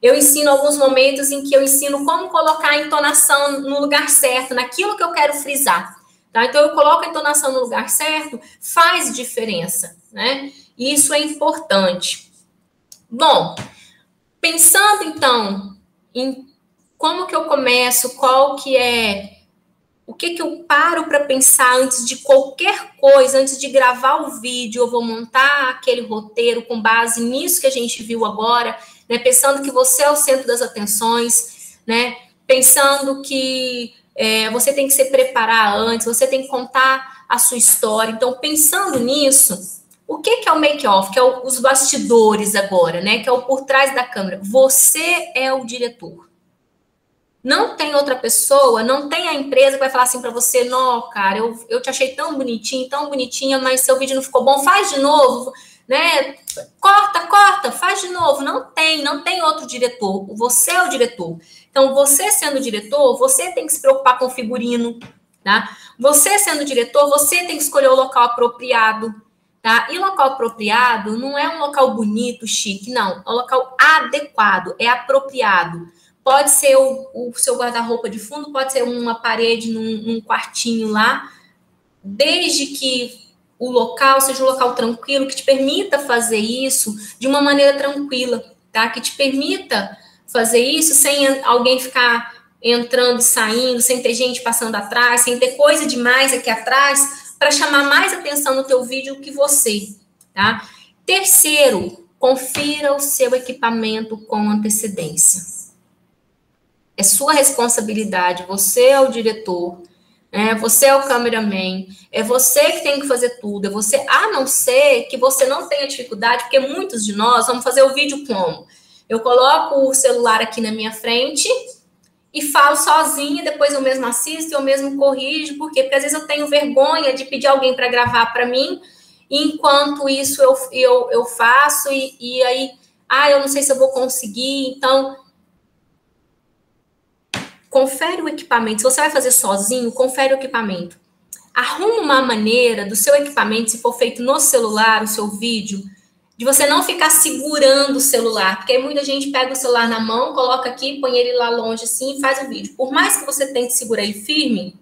eu ensino alguns momentos em que eu ensino como colocar a entonação no lugar certo, naquilo que eu quero frisar. Tá? Então, eu coloco a entonação no lugar certo, faz diferença, né? E isso é importante. Bom, pensando, então, em como que eu começo, qual que é... O que que eu paro para pensar antes de qualquer coisa, antes de gravar o vídeo, eu vou montar aquele roteiro com base nisso que a gente viu agora, né? Pensando que você é o centro das atenções, né? Pensando que você tem que se preparar antes, você tem que contar a sua história. Então, pensando nisso, o que que é o make-off? Que é os bastidores agora, né? Que é o por trás da câmera. Você é o diretor. Não tem outra pessoa, não tem a empresa que vai falar assim para você, não, cara, eu te achei tão bonitinho, tão bonitinha, mas seu vídeo não ficou bom, faz de novo, né? Corta, faz de novo. Não tem outro diretor. Você é o diretor. Então, você sendo diretor, você tem que se preocupar com o figurino, tá? Você sendo diretor, você tem que escolher o local apropriado, tá? E o local apropriado não é um local bonito, chique, não. É um local adequado, é apropriado. Pode ser o seu guarda-roupa de fundo, pode ser uma parede num quartinho lá, desde que o local seja um local tranquilo, que te permita fazer isso de uma maneira tranquila, tá? Que te permita fazer isso sem alguém ficar entrando e saindo, sem ter gente passando atrás, sem ter coisa demais aqui atrás, para chamar mais atenção no teu vídeo que você, tá? Terceiro, confira o seu equipamento com antecedência. É sua responsabilidade, você é o diretor, você é o cameraman, é você que tem que fazer tudo, é você, a não ser que você não tenha dificuldade, porque muitos de nós vamos fazer o vídeo como? Eu coloco o celular aqui na minha frente e falo sozinha, depois eu mesmo assisto, eu mesmo corrijo, por quê? Porque às vezes eu tenho vergonha de pedir alguém para gravar para mim, e enquanto isso eu faço, e aí, eu não sei se eu vou conseguir, então... Confere o equipamento. Se você vai fazer sozinho, confere o equipamento. Arruma uma maneira do seu equipamento, se for feito no celular, o seu vídeo, de você não ficar segurando o celular. Porque aí muita gente pega o celular na mão, coloca aqui, põe ele lá longe assim e faz o vídeo. Por mais que você tente segurar ele firme,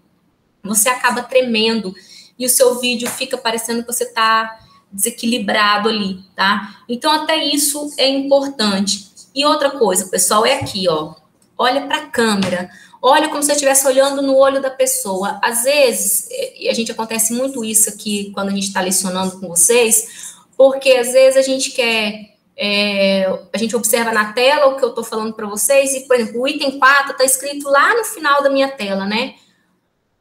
você acaba tremendo. E o seu vídeo fica parecendo que você está desequilibrado ali, tá? Então, até isso é importante. E outra coisa, pessoal, é aqui, ó. Olha para a câmera, olha como se você estivesse olhando no olho da pessoa. Às vezes, e a gente acontece muito isso aqui quando a gente está lecionando com vocês, porque às vezes a gente quer, a gente observa na tela o que eu estou falando para vocês, e, por exemplo, o item 4 está escrito lá no final da minha tela, né?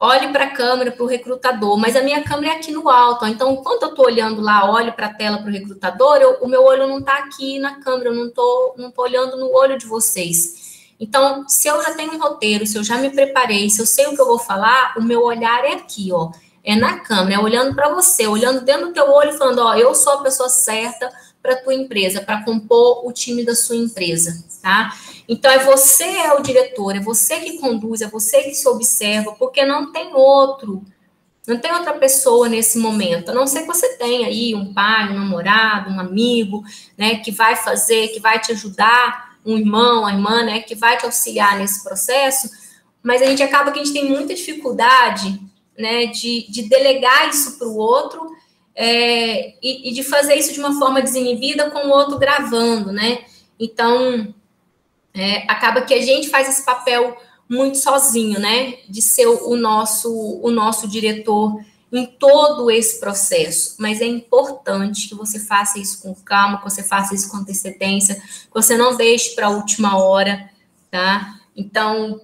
Olhe para a câmera, para o recrutador, mas a minha câmera é aqui no alto. Ó. Então, quando eu estou olhando lá, olho para a tela para o recrutador, o meu olho não está aqui na câmera, eu não tô olhando no olho de vocês. Então, se eu já tenho um roteiro, se eu já me preparei, se eu sei o que eu vou falar, o meu olhar é aqui, ó. É na câmera, é olhando para você, olhando dentro do teu olho e falando, ó, eu sou a pessoa certa para a tua empresa, para compor o time da sua empresa, tá? Então, você é o diretor, é você que conduz, é você que se observa, porque não tem outra pessoa nesse momento, a não ser que você tenha aí um pai, um namorado, um amigo, né, que vai fazer, que vai te ajudar, um irmão, uma irmã, né, que vai te auxiliar nesse processo, mas a gente acaba que a gente tem muita dificuldade, né, de delegar isso para o outro e de fazer isso de uma forma desinibida com o outro gravando, né? Então, acaba que a gente faz esse papel muito sozinho, né, de ser o nosso diretor em todo esse processo, mas é importante que você faça isso com calma, que você faça isso com antecedência, que você não deixe para a última hora, tá? Então,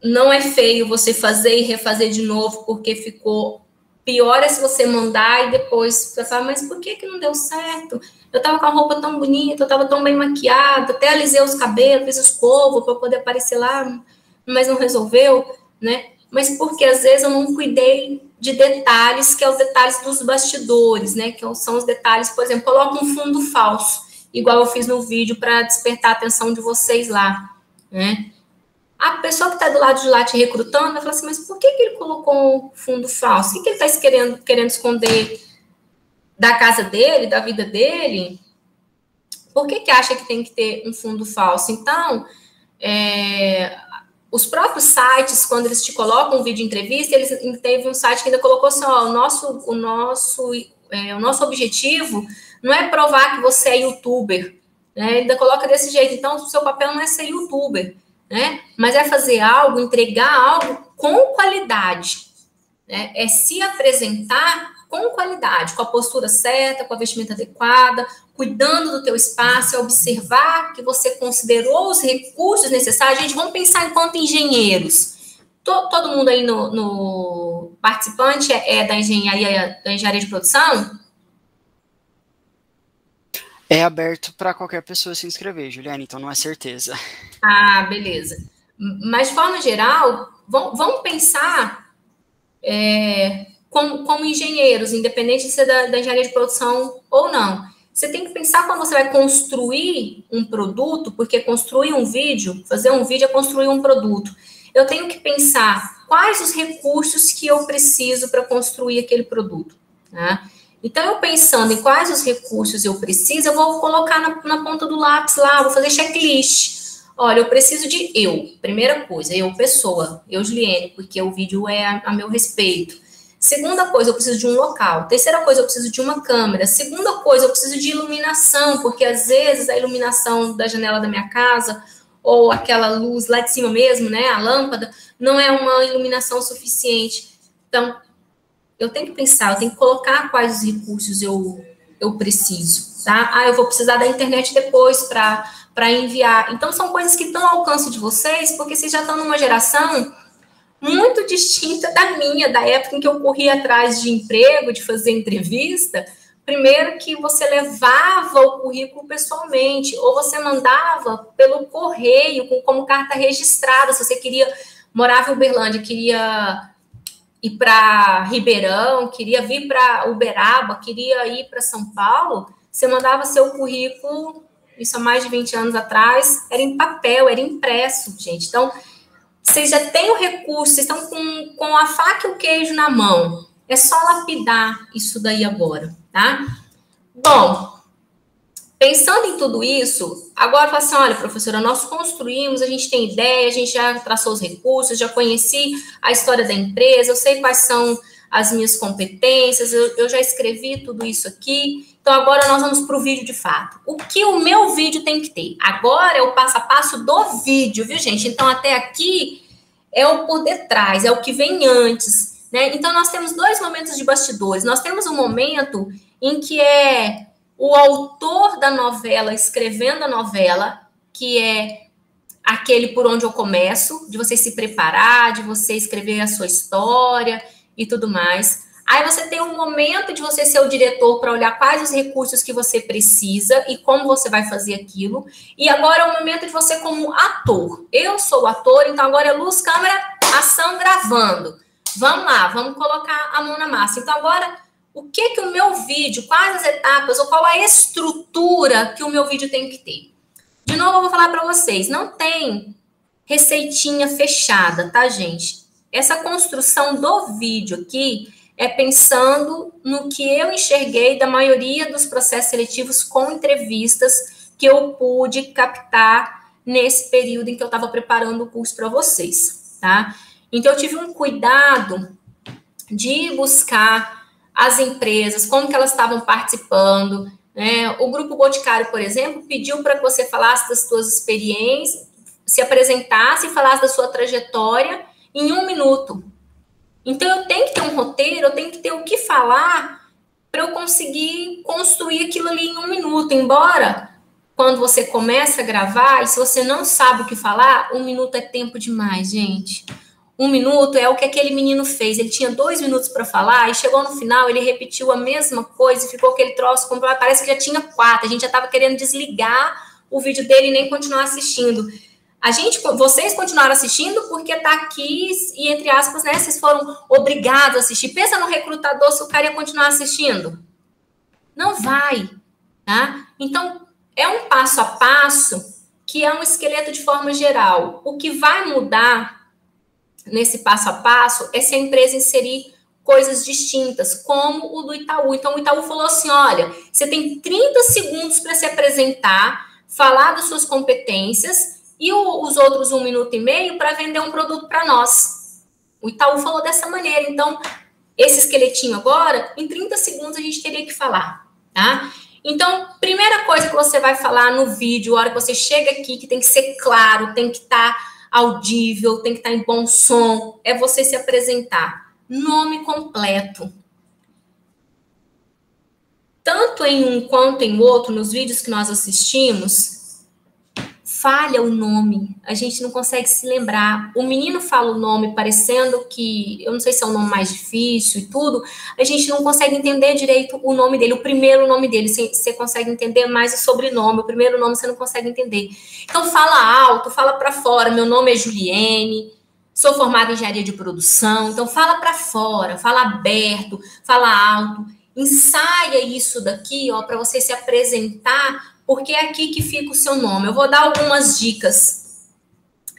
não é feio você fazer e refazer de novo, porque ficou pior é se você mandar e depois você fala, mas por que não deu certo? Eu estava com a roupa tão bonita, eu estava tão bem maquiada, até alisei os cabelos, fiz escova para poder aparecer lá, mas não resolveu, né? Mas porque às vezes eu não cuidei de detalhes, que é os detalhes dos bastidores, né? Que são os detalhes, por exemplo, coloco um fundo falso, igual eu fiz no vídeo para despertar a atenção de vocês lá, né? A pessoa que está do lado de lá te recrutando vai falar assim, mas por que ele colocou um fundo falso? O que ele está querendo esconder da casa dele, da vida dele? Por que acha que tem que ter um fundo falso? Então, os próprios sites, quando eles te colocam um vídeo de entrevista, teve um site que ainda colocou assim, ó, o nosso objetivo não é provar que você é youtuber, né? Ainda coloca desse jeito. Então, o seu papel não é ser youtuber, né? Mas é fazer algo, entregar algo com qualidade, né? É se apresentar com qualidade, com a postura certa, com a vestimenta adequada, cuidando do teu espaço, observar que você considerou os recursos necessários. Gente, vamos pensar enquanto engenheiros. Todo mundo aí no participante é da engenharia de produção? É aberto para qualquer pessoa se inscrever, Juliane, então não é certeza. Ah, beleza. Mas, de forma geral, vamos pensar como engenheiros, independente de ser da engenharia de produção ou não. Você tem que pensar quando você vai construir um produto, porque construir um vídeo, fazer um vídeo é construir um produto. Eu tenho que pensar quais os recursos que eu preciso para construir aquele produto, né? Então, eu pensando em quais os recursos eu preciso, eu vou colocar na ponta do lápis lá, vou fazer checklist. Olha, eu preciso de primeira coisa, pessoa, Juliane, porque o vídeo é a meu respeito. Segunda coisa, eu preciso de um local. Terceira coisa, eu preciso de uma câmera. Segunda coisa, eu preciso de iluminação, porque às vezes a iluminação da janela da minha casa, ou aquela luz lá de cima mesmo, né, a lâmpada, não é uma iluminação suficiente. Então, eu tenho que pensar, eu tenho que colocar quais os recursos eu preciso, tá? Eu vou precisar da internet depois para enviar. Então, são coisas que estão ao alcance de vocês, porque vocês já estão numa geração muito distinta da minha, da época em que eu corria atrás de emprego, de fazer entrevista. Primeiro que você levava o currículo pessoalmente, ou você mandava pelo correio, como carta registrada. Se você morava em Uberlândia, queria ir para Ribeirão, queria vir para Uberaba, queria ir para São Paulo, você mandava seu currículo, isso há mais de 20 anos atrás, era em papel, era impresso, gente. Então, vocês já têm o recurso, vocês estão com a faca e o queijo na mão. É só lapidar isso daí agora, tá? Bom, pensando em tudo isso, agora fala assim, olha, professora, nós construímos, a gente tem ideia, a gente já traçou os recursos, já conheci a história da empresa, eu sei quais são as minhas competências, eu já escrevi tudo isso aqui, então agora nós vamos para o vídeo de fato. O que o meu vídeo tem que ter? Agora é o passo a passo do vídeo, viu, gente? Então, até aqui é o por detrás, é o que vem antes, né? Então, nós temos dois momentos de bastidores. Nós temos um momento em que é o autor da novela escrevendo a novela, que é aquele por onde eu começo, de você se preparar, de você escrever a sua história e tudo mais. Aí você tem um momento de você ser o diretor para olhar quais os recursos que você precisa e como você vai fazer aquilo. E agora é o momento de você como ator. Eu sou o ator, então agora é luz, câmera, ação, gravando. Vamos lá, vamos colocar a mão na massa. Então agora, o que o meu vídeo, quais as etapas ou qual a estrutura que o meu vídeo tem que ter? De novo, eu vou falar para vocês, não tem receitinha fechada, tá, gente? Essa construção do vídeo aqui é pensando no que eu enxerguei da maioria dos processos seletivos com entrevistas que eu pude captar nesse período em que eu estava preparando o curso para vocês, tá? Então, eu tive um cuidado de buscar as empresas, como que elas estavam participando, né? O Grupo Boticário, por exemplo, pediu para que você falasse das suas experiências, se apresentasse e falasse da sua trajetória em 1 minuto. Então, eu tenho que ter um roteiro, eu tenho que ter o que falar para eu conseguir construir aquilo ali em 1 minuto. Embora, quando você começa a gravar, e se você não sabe o que falar, 1 minuto é tempo demais, gente. 1 minuto é o que aquele menino fez. Ele tinha 2 minutos para falar e chegou no final, ele repetiu a mesma coisa e ficou aquele troço, parece que já tinha 4. A gente já estava querendo desligar o vídeo dele e nem continuar assistindo. Vocês continuaram assistindo porque tá aqui e, entre aspas, né, vocês foram obrigados a assistir. Pensa no recrutador se o cara ia continuar assistindo. Não vai, tá? Então, é um passo a passo que é um esqueleto de forma geral. O que vai mudar nesse passo a passo é se a empresa inserir coisas distintas, como o do Itaú. Então, o Itaú falou assim, olha, você tem 30 segundos para se apresentar, falar das suas competências e os outros 1 minuto e meio para vender um produto para nós. O Itaú falou dessa maneira. Então, esse esqueletinho agora, em 30 segundos a gente teria que falar, tá? Então, primeira coisa que você vai falar no vídeo, a hora que você chega aqui, que tem que ser claro, tem que estar audível, tem que estar em bom som, é você se apresentar. Nome completo. Tanto em um quanto em outro, nos vídeos que nós assistimos, falha o nome. A gente não consegue se lembrar. O menino fala o nome parecendo que, eu não sei se é o nome mais difícil e tudo, a gente não consegue entender direito o nome dele, o primeiro nome dele. Você consegue entender mais o sobrenome, o primeiro nome você não consegue entender. Então, fala alto, fala para fora. Meu nome é Juliene, sou formada em engenharia de produção. Então, fala para fora, fala aberto, fala alto. Ensaia isso daqui, ó, para você se apresentar, porque é aqui que fica o seu nome. Eu vou dar algumas dicas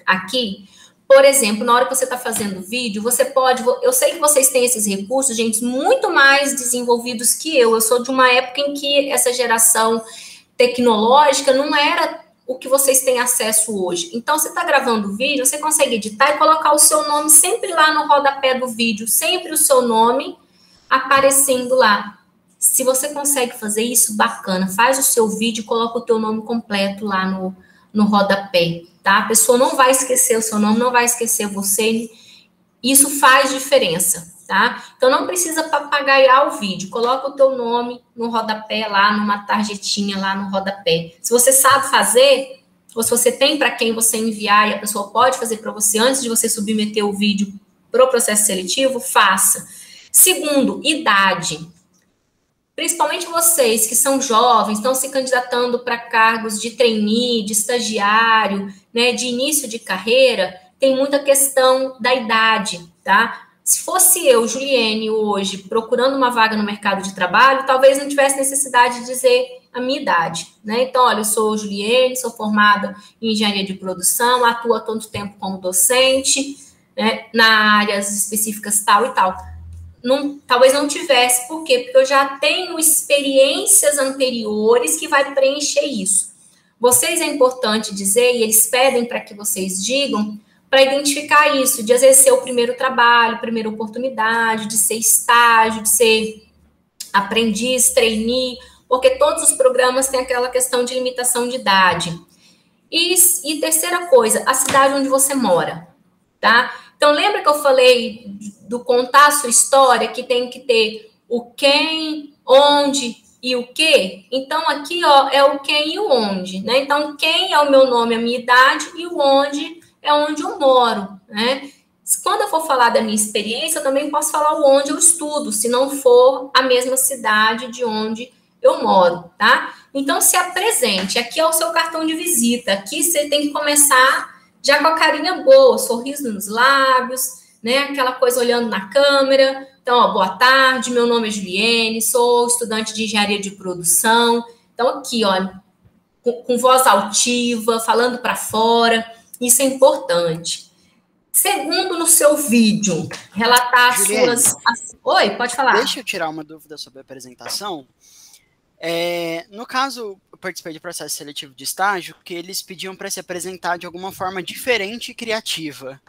aqui. Por exemplo, na hora que você está fazendo vídeo, você pode... Eu sei que vocês têm esses recursos, gente, muito mais desenvolvidos que eu. Eu sou de uma época em que essa geração tecnológica não era o que vocês têm acesso hoje. Então, você está gravando vídeo, você consegue editar e colocar o seu nome sempre lá no rodapé do vídeo, sempre o seu nome aparecendo lá. Se você consegue fazer isso, bacana. Faz o seu vídeo e coloca o teu nome completo lá no rodapé, tá? A pessoa não vai esquecer o seu nome, não vai esquecer você. Isso faz diferença, tá? Então, não precisa papagaiar o vídeo. Coloca o teu nome no rodapé lá, numa tarjetinha lá no rodapé. Se você sabe fazer, ou se você tem para quem você enviar e a pessoa pode fazer para você antes de você submeter o vídeo para o processo seletivo, faça. Segundo, idade. Principalmente vocês que são jovens, estão se candidatando para cargos de trainee, de estagiário, né, de início de carreira, tem muita questão da idade, tá? Se fosse eu, Juliene, hoje, procurando uma vaga no mercado de trabalho, talvez não tivesse necessidade de dizer a minha idade, né? Então, olha, eu sou Juliene, sou formada em engenharia de produção, atuo há tanto tempo como docente, né, na áreas específicas tal e tal. Talvez não tivesse, por quê? Porque eu já tenho experiências anteriores que vai preencher isso. Vocês é importante dizer, e eles pedem para que vocês digam, para identificar isso, de exercer o primeiro trabalho, primeira oportunidade, de ser estágio, de ser aprendiz, trainee, porque todos os programas têm aquela questão de limitação de idade. E terceira coisa, a cidade onde você mora, tá? Então, lembra que eu falei do contar a sua história, que tem que ter o quem, onde e o que? Então, aqui, ó, é o quem e o onde, né? Então, quem é o meu nome, a minha idade, e o onde é onde eu moro, né? Quando eu for falar da minha experiência, eu também posso falar o onde eu estudo, se não for a mesma cidade de onde eu moro, tá? Então, se apresente. Aqui é o seu cartão de visita. Aqui você tem que começar já com a carinha boa, sorriso nos lábios, né? Aquela coisa olhando na câmera. Então, ó, boa tarde, meu nome é Juliene, sou estudante de engenharia de produção. Então, aqui, ó, com voz altiva, falando para fora, isso é importante. Segundo, no seu vídeo, relatar Juliene, as suas... Oi, pode falar. Deixa eu tirar uma dúvida sobre a apresentação. No caso, eu participei de processo seletivo de estágio, que eles pediam para se apresentar de alguma forma diferente e criativa.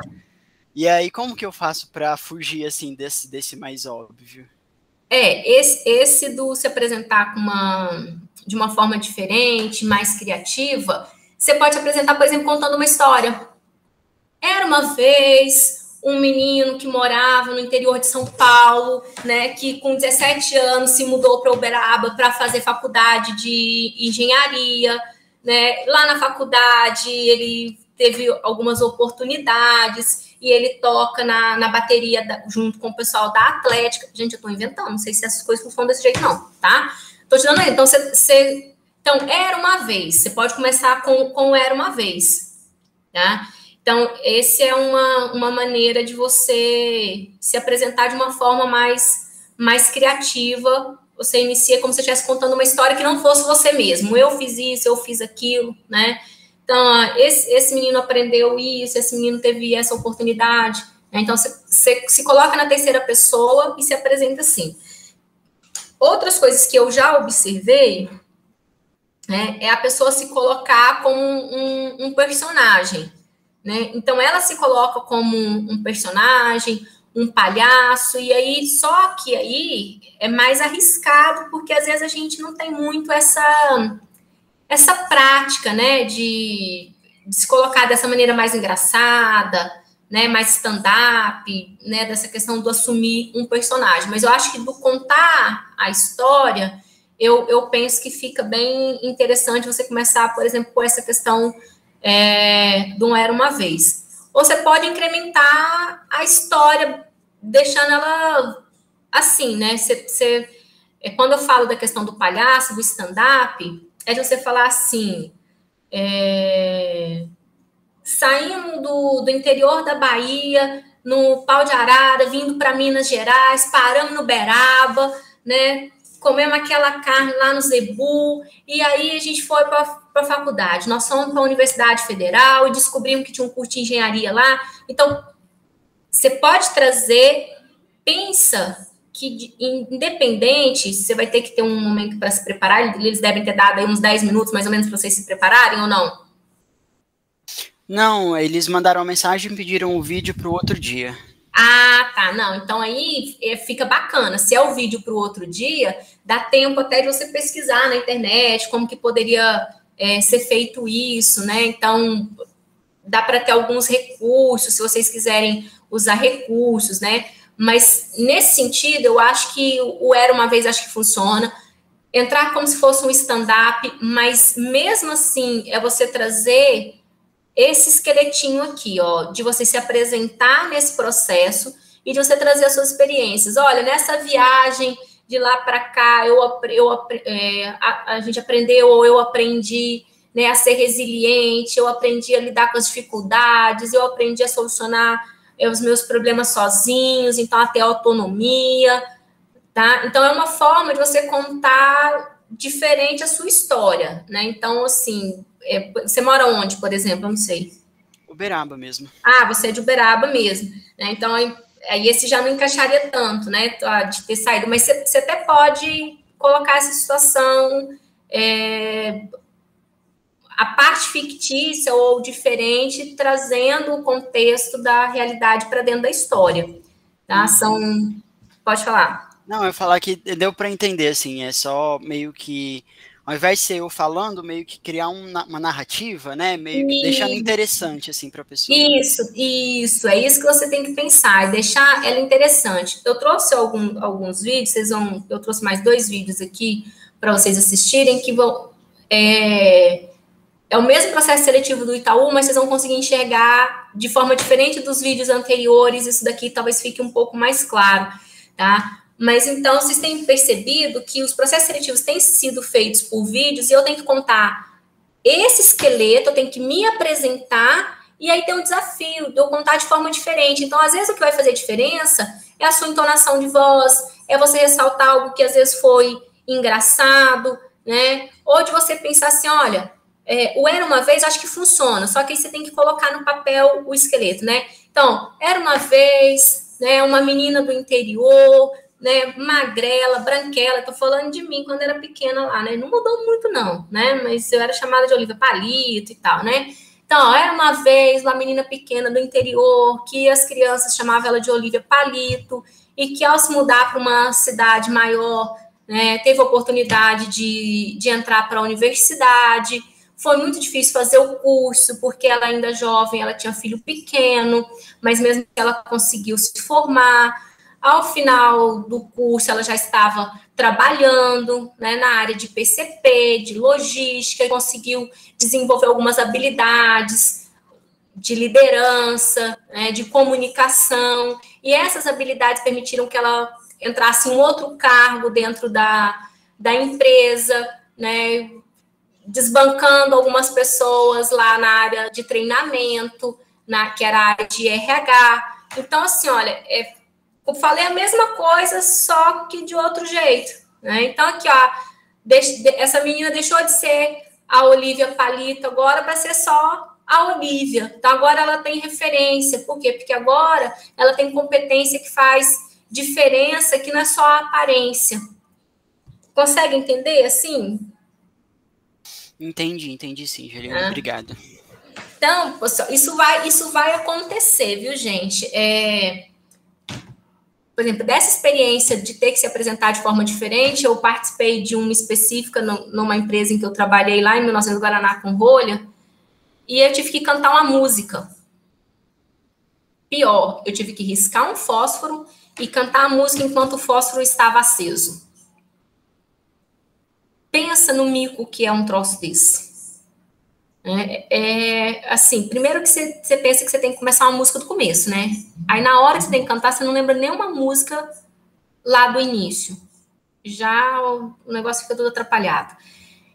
E aí, como que eu faço para fugir, assim, desse mais óbvio? Esse do se apresentar de uma forma diferente, mais criativa, você pode se apresentar, por exemplo, contando uma história. Era uma vez um menino que morava no interior de São Paulo, né, que com 17 anos se mudou para Uberaba para fazer faculdade de engenharia, né? Lá na faculdade ele teve algumas oportunidades e ele toca na bateria junto com o pessoal da Atlética. Gente, eu estou inventando, não sei se essas coisas funcionam desse jeito não, tá? Estou te dando aí. Então, então, era uma vez. Você pode começar com era uma vez, tá? Então, essa é uma maneira de você se apresentar de uma forma mais criativa. Você inicia como se você estivesse contando uma história que não fosse você mesmo. Eu fiz isso, eu fiz aquilo, né? Então, esse menino aprendeu isso, esse menino teve essa oportunidade. Né? Então, você se coloca na terceira pessoa e se apresenta assim. Outras coisas que eu já observei, né, é a pessoa se colocar como um personagem. Né? Então, ela se coloca como um personagem, um palhaço, e aí, só que aí é mais arriscado, porque às vezes a gente não tem muito essa prática, né, de se colocar dessa maneira mais engraçada, né, mais stand-up, né, dessa questão do assumir um personagem. Mas eu acho que do contar a história, eu penso que fica bem interessante você começar, por exemplo, com essa questão do Era Uma Vez. Ou você pode incrementar a história, deixando ela assim, né? Quando eu falo da questão do palhaço, do stand-up, é de você falar assim, saindo do interior da Bahia, no Pau de Arara, vindo para Minas Gerais, paramos no Beraba, né? Comemos aquela carne lá no Zebu, e aí a gente foi para a faculdade. Nós fomos para a Universidade Federal e descobrimos que tinha um curso de engenharia lá. Então, você pode trazer, pensa que, independente, você vai ter que ter um momento para se preparar, eles devem ter dado aí uns 10 minutos, mais ou menos, para vocês se prepararem, ou não? Não, eles mandaram uma mensagem e pediram o vídeo para o outro dia. Ah, tá, não, então aí fica bacana, se é o vídeo para o outro dia, dá tempo até de você pesquisar na internet como que poderia ser feito isso, né, então dá para ter alguns recursos, se vocês quiserem usar recursos, né, mas nesse sentido, eu acho que o Era Uma Vez, acho que funciona, entrar como se fosse um stand-up, mas mesmo assim, é você trazer esse esqueletinho aqui, ó, de você se apresentar nesse processo e de você trazer as suas experiências. Olha, nessa viagem de lá para cá, a gente aprendeu, ou eu aprendi, né, a ser resiliente, eu aprendi a lidar com as dificuldades, eu aprendi a solucionar os meus problemas sozinhos, então até autonomia, tá? Então é uma forma de você contar diferente a sua história, né? Então, assim, você mora onde, por exemplo? Eu não sei. Uberaba mesmo. Ah, você é de Uberaba mesmo, né? Então, aí esse já não encaixaria tanto, né? De ter saído, mas você até pode colocar essa situação, a parte fictícia ou diferente, trazendo o contexto da realidade para dentro da história, tá? Pode falar. Não, eu ia falar que deu para entender, assim, é só meio que, ao invés de ser eu falando, meio que criar uma narrativa, né, meio que deixando interessante, assim, para a pessoa. Isso, é isso que você tem que pensar, deixar ela interessante. Eu trouxe alguns vídeos, eu trouxe mais 2 vídeos aqui para vocês assistirem, que vão, é o mesmo processo seletivo do Itaú, mas vocês vão conseguir enxergar de forma diferente dos vídeos anteriores, isso daqui talvez fique um pouco mais claro, tá? Mas, então, vocês têm percebido que os processos seletivos têm sido feitos por vídeos e eu tenho que contar esse esqueleto, eu tenho que me apresentar e aí tem um desafio de eu contar de forma diferente. Então, às vezes, o que vai fazer diferença é a sua entonação de voz, é você ressaltar algo que, às vezes, foi engraçado, né? Ou de você pensar assim, olha, o Era Uma Vez, acho que funciona, só que aí você tem que colocar no papel o esqueleto, né? Então, era uma vez, né, uma menina do interior, né, magrela, branquela, tô falando de mim quando era pequena lá, né, não mudou muito não, né, mas eu era chamada de Olivia Palito e tal, né, então, era uma vez uma menina pequena do interior, que as crianças chamavam ela de Olivia Palito, e que ao se mudar para uma cidade maior, né, teve a oportunidade de entrar para a universidade, foi muito difícil fazer o curso, porque ela ainda jovem, ela tinha filho pequeno, mas mesmo que ela conseguiu se formar. Ao final do curso, ela já estava trabalhando, né, na área de PCP, de logística, e conseguiu desenvolver algumas habilidades de liderança, né, de comunicação, e essas habilidades permitiram que ela entrasse em um outro cargo dentro da empresa, né, desbancando algumas pessoas lá na área de treinamento, que era a área de RH. Então, assim, olha, eu falei a mesma coisa, só que de outro jeito, né? Então, aqui, ó, essa menina deixou de ser a Olivia Palito agora vai ser só a Olivia. Então, agora ela tem referência. Por quê? Porque agora ela tem competência que faz diferença, que não é só a aparência. Consegue entender, assim? Entendi sim, Juliana. Obrigado. Então, pessoal, isso vai acontecer, viu, gente? Por exemplo, dessa experiência de ter que se apresentar de forma diferente, eu participei de uma específica numa empresa em que eu trabalhei lá em 1900 Guaraná com rolha, e eu tive que cantar uma música. Pior, eu tive que riscar um fósforo e cantar a música enquanto o fósforo estava aceso. Pensa no mico que é um troço desse. Assim, primeiro que você pensa que você tem que começar uma música do começo, né? Aí na hora que você tem que cantar, você não lembra nenhuma música lá do início. Já o negócio fica todo atrapalhado.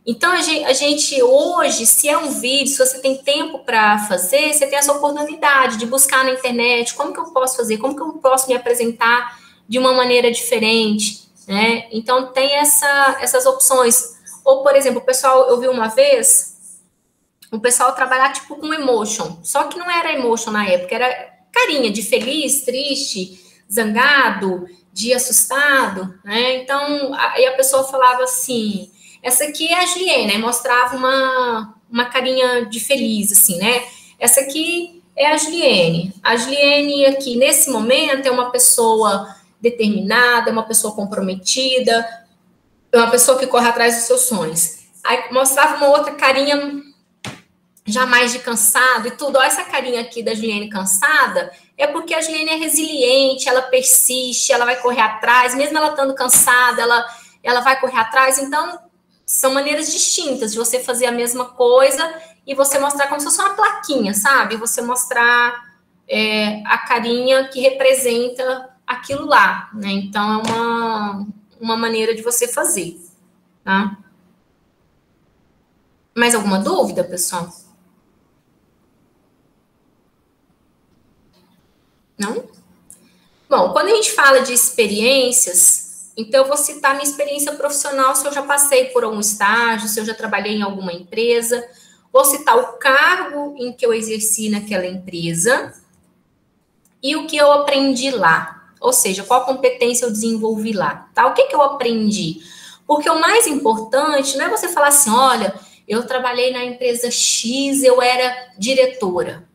Então, a gente hoje, se é um vídeo, se você tem tempo para fazer, você tem essa oportunidade de buscar na internet como que eu posso fazer, como que eu posso me apresentar de uma maneira diferente, né? Então, tem essas opções. Ou, por exemplo, o pessoal, eu vi uma vez o pessoal trabalhar tipo com emotion, só que não era emotion na época, era carinha de feliz, triste, zangado, de assustado, né? Então, aí a pessoa falava assim, essa aqui é a Juliene, né? Mostrava uma carinha de feliz, assim, né? Essa aqui é a Juliene. A Juliene aqui, nesse momento, é uma pessoa determinada, é uma pessoa comprometida, é uma pessoa que corre atrás dos seus sonhos. Aí mostrava uma outra carinha já mais de cansado e tudo. Ó, essa carinha aqui da Juliene cansada é porque a Juliene é resiliente, ela persiste, ela vai correr atrás, mesmo ela estando cansada, ela vai correr atrás. Então, são maneiras distintas de você fazer a mesma coisa e você mostrar como se fosse uma plaquinha, sabe? Você mostrar a carinha que representa aquilo lá, né? Então, é uma maneira de você fazer, tá? Mais alguma dúvida, pessoal? Não? Bom, quando a gente fala de experiências, então eu vou citar minha experiência profissional, se eu já passei por algum estágio, se eu já trabalhei em alguma empresa, vou citar o cargo em que eu exerci naquela empresa e o que eu aprendi lá, ou seja, qual competência eu desenvolvi lá, tá? O que eu aprendi? Porque o mais importante não é você falar assim, olha, eu trabalhei na empresa X, eu era diretora.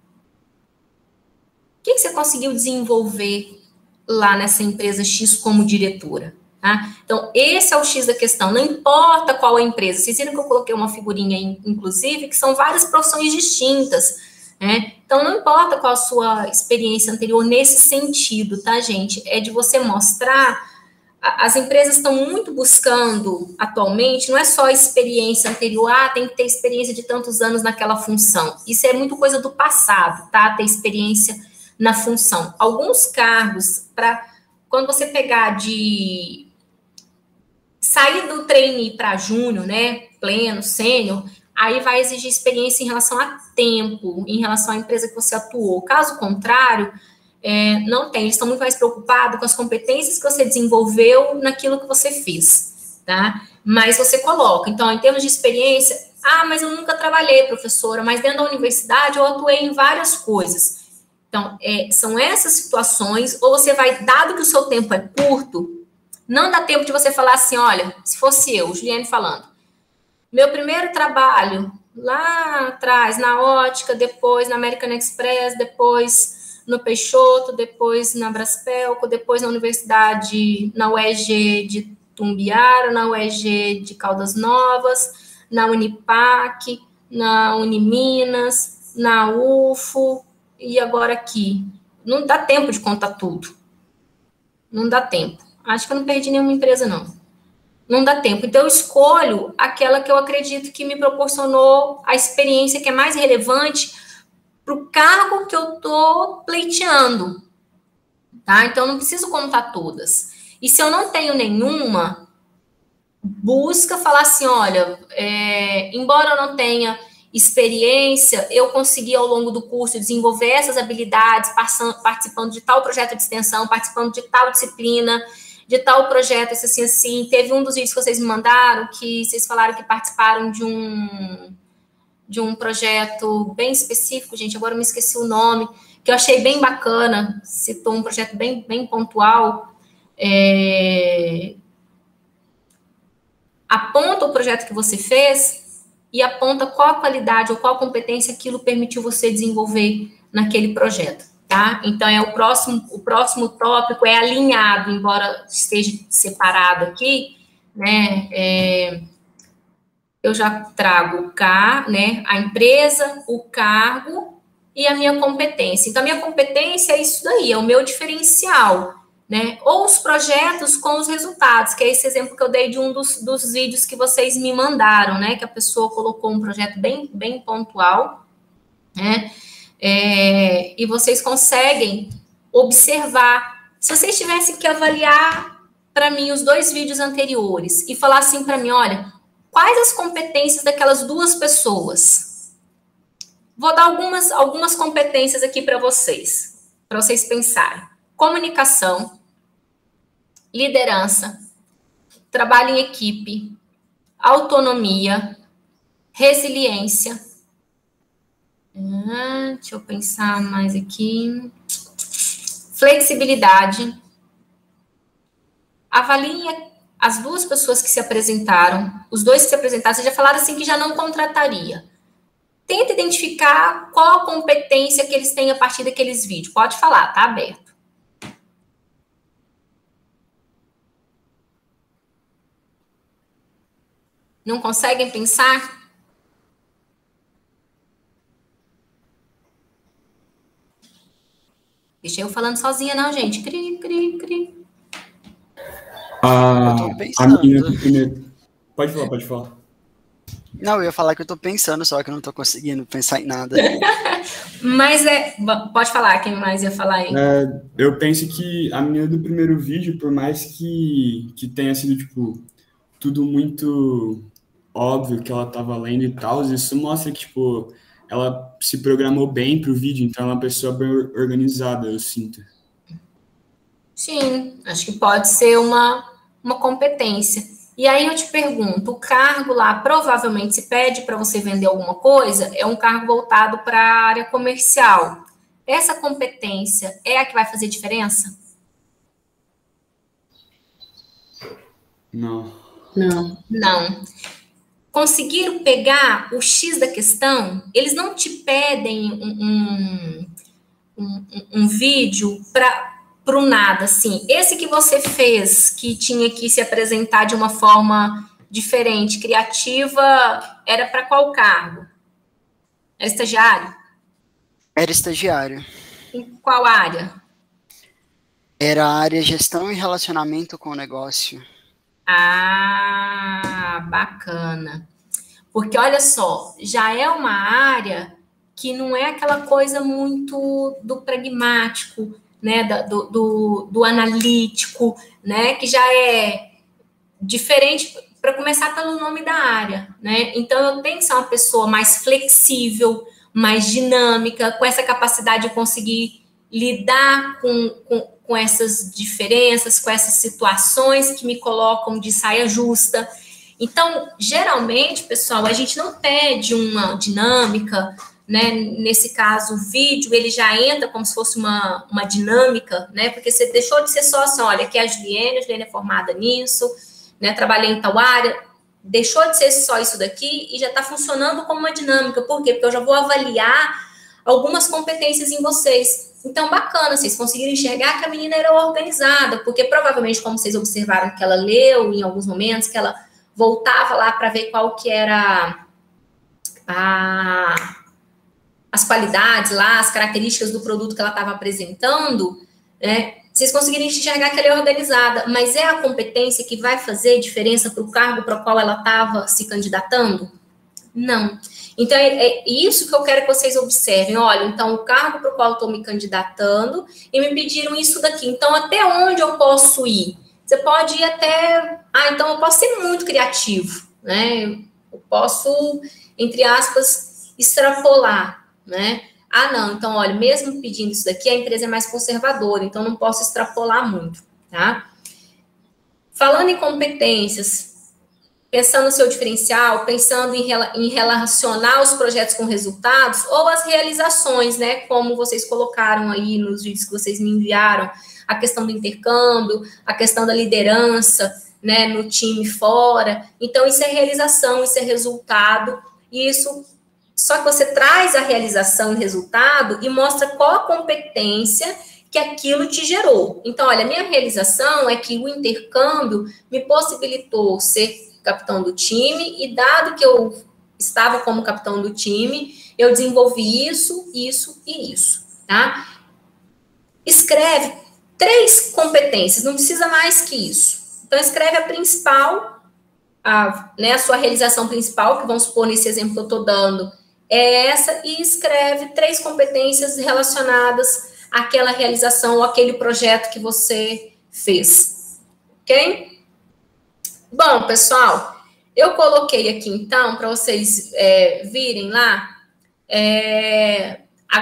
O que você conseguiu desenvolver lá nessa empresa X como diretora? Tá? Então, esse é o X da questão. Não importa qual a empresa. Vocês viram que eu coloquei uma figurinha, inclusive, que são várias profissões distintas. Né? Então, não importa qual a sua experiência anterior nesse sentido, tá, gente? É de você mostrar... As empresas estão muito buscando, atualmente, não é só a experiência anterior, tem que ter experiência de tantos anos naquela função. Isso é muito coisa do passado, tá? Ter experiência na função. Alguns cargos, quando você pegar de sair do trainee para júnior, né, pleno, sênior, aí vai exigir experiência em relação a tempo, em relação à empresa que você atuou. Caso contrário, não tem. Eles estão muito mais preocupados com as competências que você desenvolveu naquilo que você fez, tá? Mas você coloca. Então, em termos de experiência, mas eu nunca trabalhei, professora, mas dentro da universidade eu atuei em várias coisas. Então, são essas situações, ou você vai, dado que o seu tempo é curto, não dá tempo de você falar assim, olha, se fosse eu, Juliane falando, meu primeiro trabalho, lá atrás, na ótica, depois na American Express, depois no Peixoto, depois na Braspelco, depois na universidade, na UEG de Tumbiara, na UEG de Caldas Novas, na Unipac, na Uniminas, na UFO, e agora aqui. Não dá tempo de contar tudo. Não dá tempo. Acho que eu não perdi nenhuma empresa, não. Não dá tempo. Então, eu escolho aquela que eu acredito que me proporcionou a experiência que é mais relevante para o cargo que eu estou pleiteando. Tá? Então, eu não preciso contar todas. E se eu não tenho nenhuma, busca falar assim, olha, embora eu não tenha experiência, eu consegui ao longo do curso desenvolver essas habilidades, participando de tal projeto de extensão, participando de tal disciplina, de tal projeto, esse assim, assim. Teve um dos vídeos que vocês me mandaram, que vocês falaram que participaram de um projeto bem específico, gente, agora eu me esqueci o nome, que eu achei bem bacana, citou um projeto bem pontual. Aponta o projeto que você fez e aponta qual a qualidade ou qual a competência aquilo permitiu você desenvolver naquele projeto, tá? Então, o próximo tópico é alinhado, embora esteja separado aqui, né? Eu já trago a empresa, o cargo e a minha competência. Então, a minha competência é isso daí, é o meu diferencial, né? Ou os projetos com os resultados, que é esse exemplo que eu dei de um dos vídeos que vocês me mandaram, né? Que a pessoa colocou um projeto bem pontual, né? E vocês conseguem observar. Se vocês tivessem que avaliar para mim os 2 vídeos anteriores e falar assim para mim, olha, quais as competências daquelas 2 pessoas? Vou dar algumas competências aqui para vocês pensarem. Comunicação, liderança, trabalho em equipe, autonomia, resiliência. Deixa eu pensar mais aqui. Flexibilidade. Avaliem as 2 pessoas que se apresentaram, os 2 que se apresentaram, vocês já falaram assim que já não contrataria. Tenta identificar qual a competência que eles têm a partir daqueles vídeos. Pode falar, tá aberto. Não conseguem pensar? Deixa eu falando sozinha, não, gente. Cri. Eu tô pensando. A menina do primeiro... Pode falar. Não, eu ia falar que eu tô pensando, só que eu não tô conseguindo pensar em nada. Mas pode falar, quem mais ia falar aí? Eu penso que a menina do primeiro vídeo, por mais que tenha sido, tipo, tudo muito óbvio que ela tava lendo e tal, isso mostra que, tipo, ela se programou bem pro vídeo, então ela é uma pessoa bem organizada, eu sinto. Sim, acho que pode ser uma competência. E aí eu te pergunto, o cargo lá provavelmente se pede para você vender alguma coisa, é um cargo voltado para a área comercial. Essa competência é a que vai fazer diferença? Não. Conseguiram pegar o X da questão? Eles não te pedem um vídeo para o nada, assim. Esse que você fez, que tinha que se apresentar de uma forma diferente, criativa, era para qual cargo? Era estagiário? Era estagiário. Em qual área? Era a área gestão e relacionamento com o negócio. Bacana. Porque, olha só, já é uma área que não é aquela coisa muito do pragmático, né, do analítico, né, que já é diferente, para começar pelo nome da área, né? Então, eu tenho que ser uma pessoa mais flexível, mais dinâmica, com essa capacidade de conseguir lidar com essas diferenças, com essas situações que me colocam de saia justa. Então, geralmente, pessoal, a gente não pede uma dinâmica, né? Nesse caso, o vídeo, ele já entra como se fosse uma dinâmica, né? Porque você deixou de ser só assim, olha, aqui é a Juliane é formada nisso, né? Trabalhei em tal área, deixou de ser só isso daqui e já está funcionando como uma dinâmica. Por quê? Porque eu já vou avaliar algumas competências em vocês. Então, bacana, vocês conseguiram enxergar que a menina era organizada, porque provavelmente, como vocês observaram que ela leu em alguns momentos, que ela voltava lá para ver qual que era as qualidades lá, as características do produto que ela estava apresentando, né? Vocês conseguiram enxergar que ela é organizada, mas é a competência que vai fazer diferença para o cargo para o qual ela estava se candidatando? Não. Então, é isso que eu quero que vocês observem. Olha, então, o cargo para o qual eu estou me candidatando e me pediram isso daqui. Então, até onde eu posso ir? Você pode ir até... então eu posso ser muito criativo, né? Eu posso, entre aspas, extrapolar, né? Não, então, olha, mesmo pedindo isso daqui, a empresa é mais conservadora, então não posso extrapolar muito, tá? Falando em competências, pensando no seu diferencial, pensando em relacionar os projetos com resultados ou as realizações, né? Como vocês colocaram aí nos vídeos que vocês me enviaram, a questão do intercâmbio, a questão da liderança, né, no time fora. Então, isso é realização, isso é resultado, e isso, só que você traz a realização e resultado e mostra qual a competência que aquilo te gerou. Então, olha, a minha realização é que o intercâmbio me possibilitou ser capitão do time, e dado que eu estava como capitão do time, eu desenvolvi isso, isso e isso, tá? Escreve 3 competências, não precisa mais que isso. Então, escreve a principal, a sua realização principal, que vamos supor nesse exemplo que eu estou dando, é essa, e escreve 3 competências relacionadas àquela realização ou aquele projeto que você fez. Ok? Bom, pessoal, eu coloquei aqui, então, para vocês virem lá,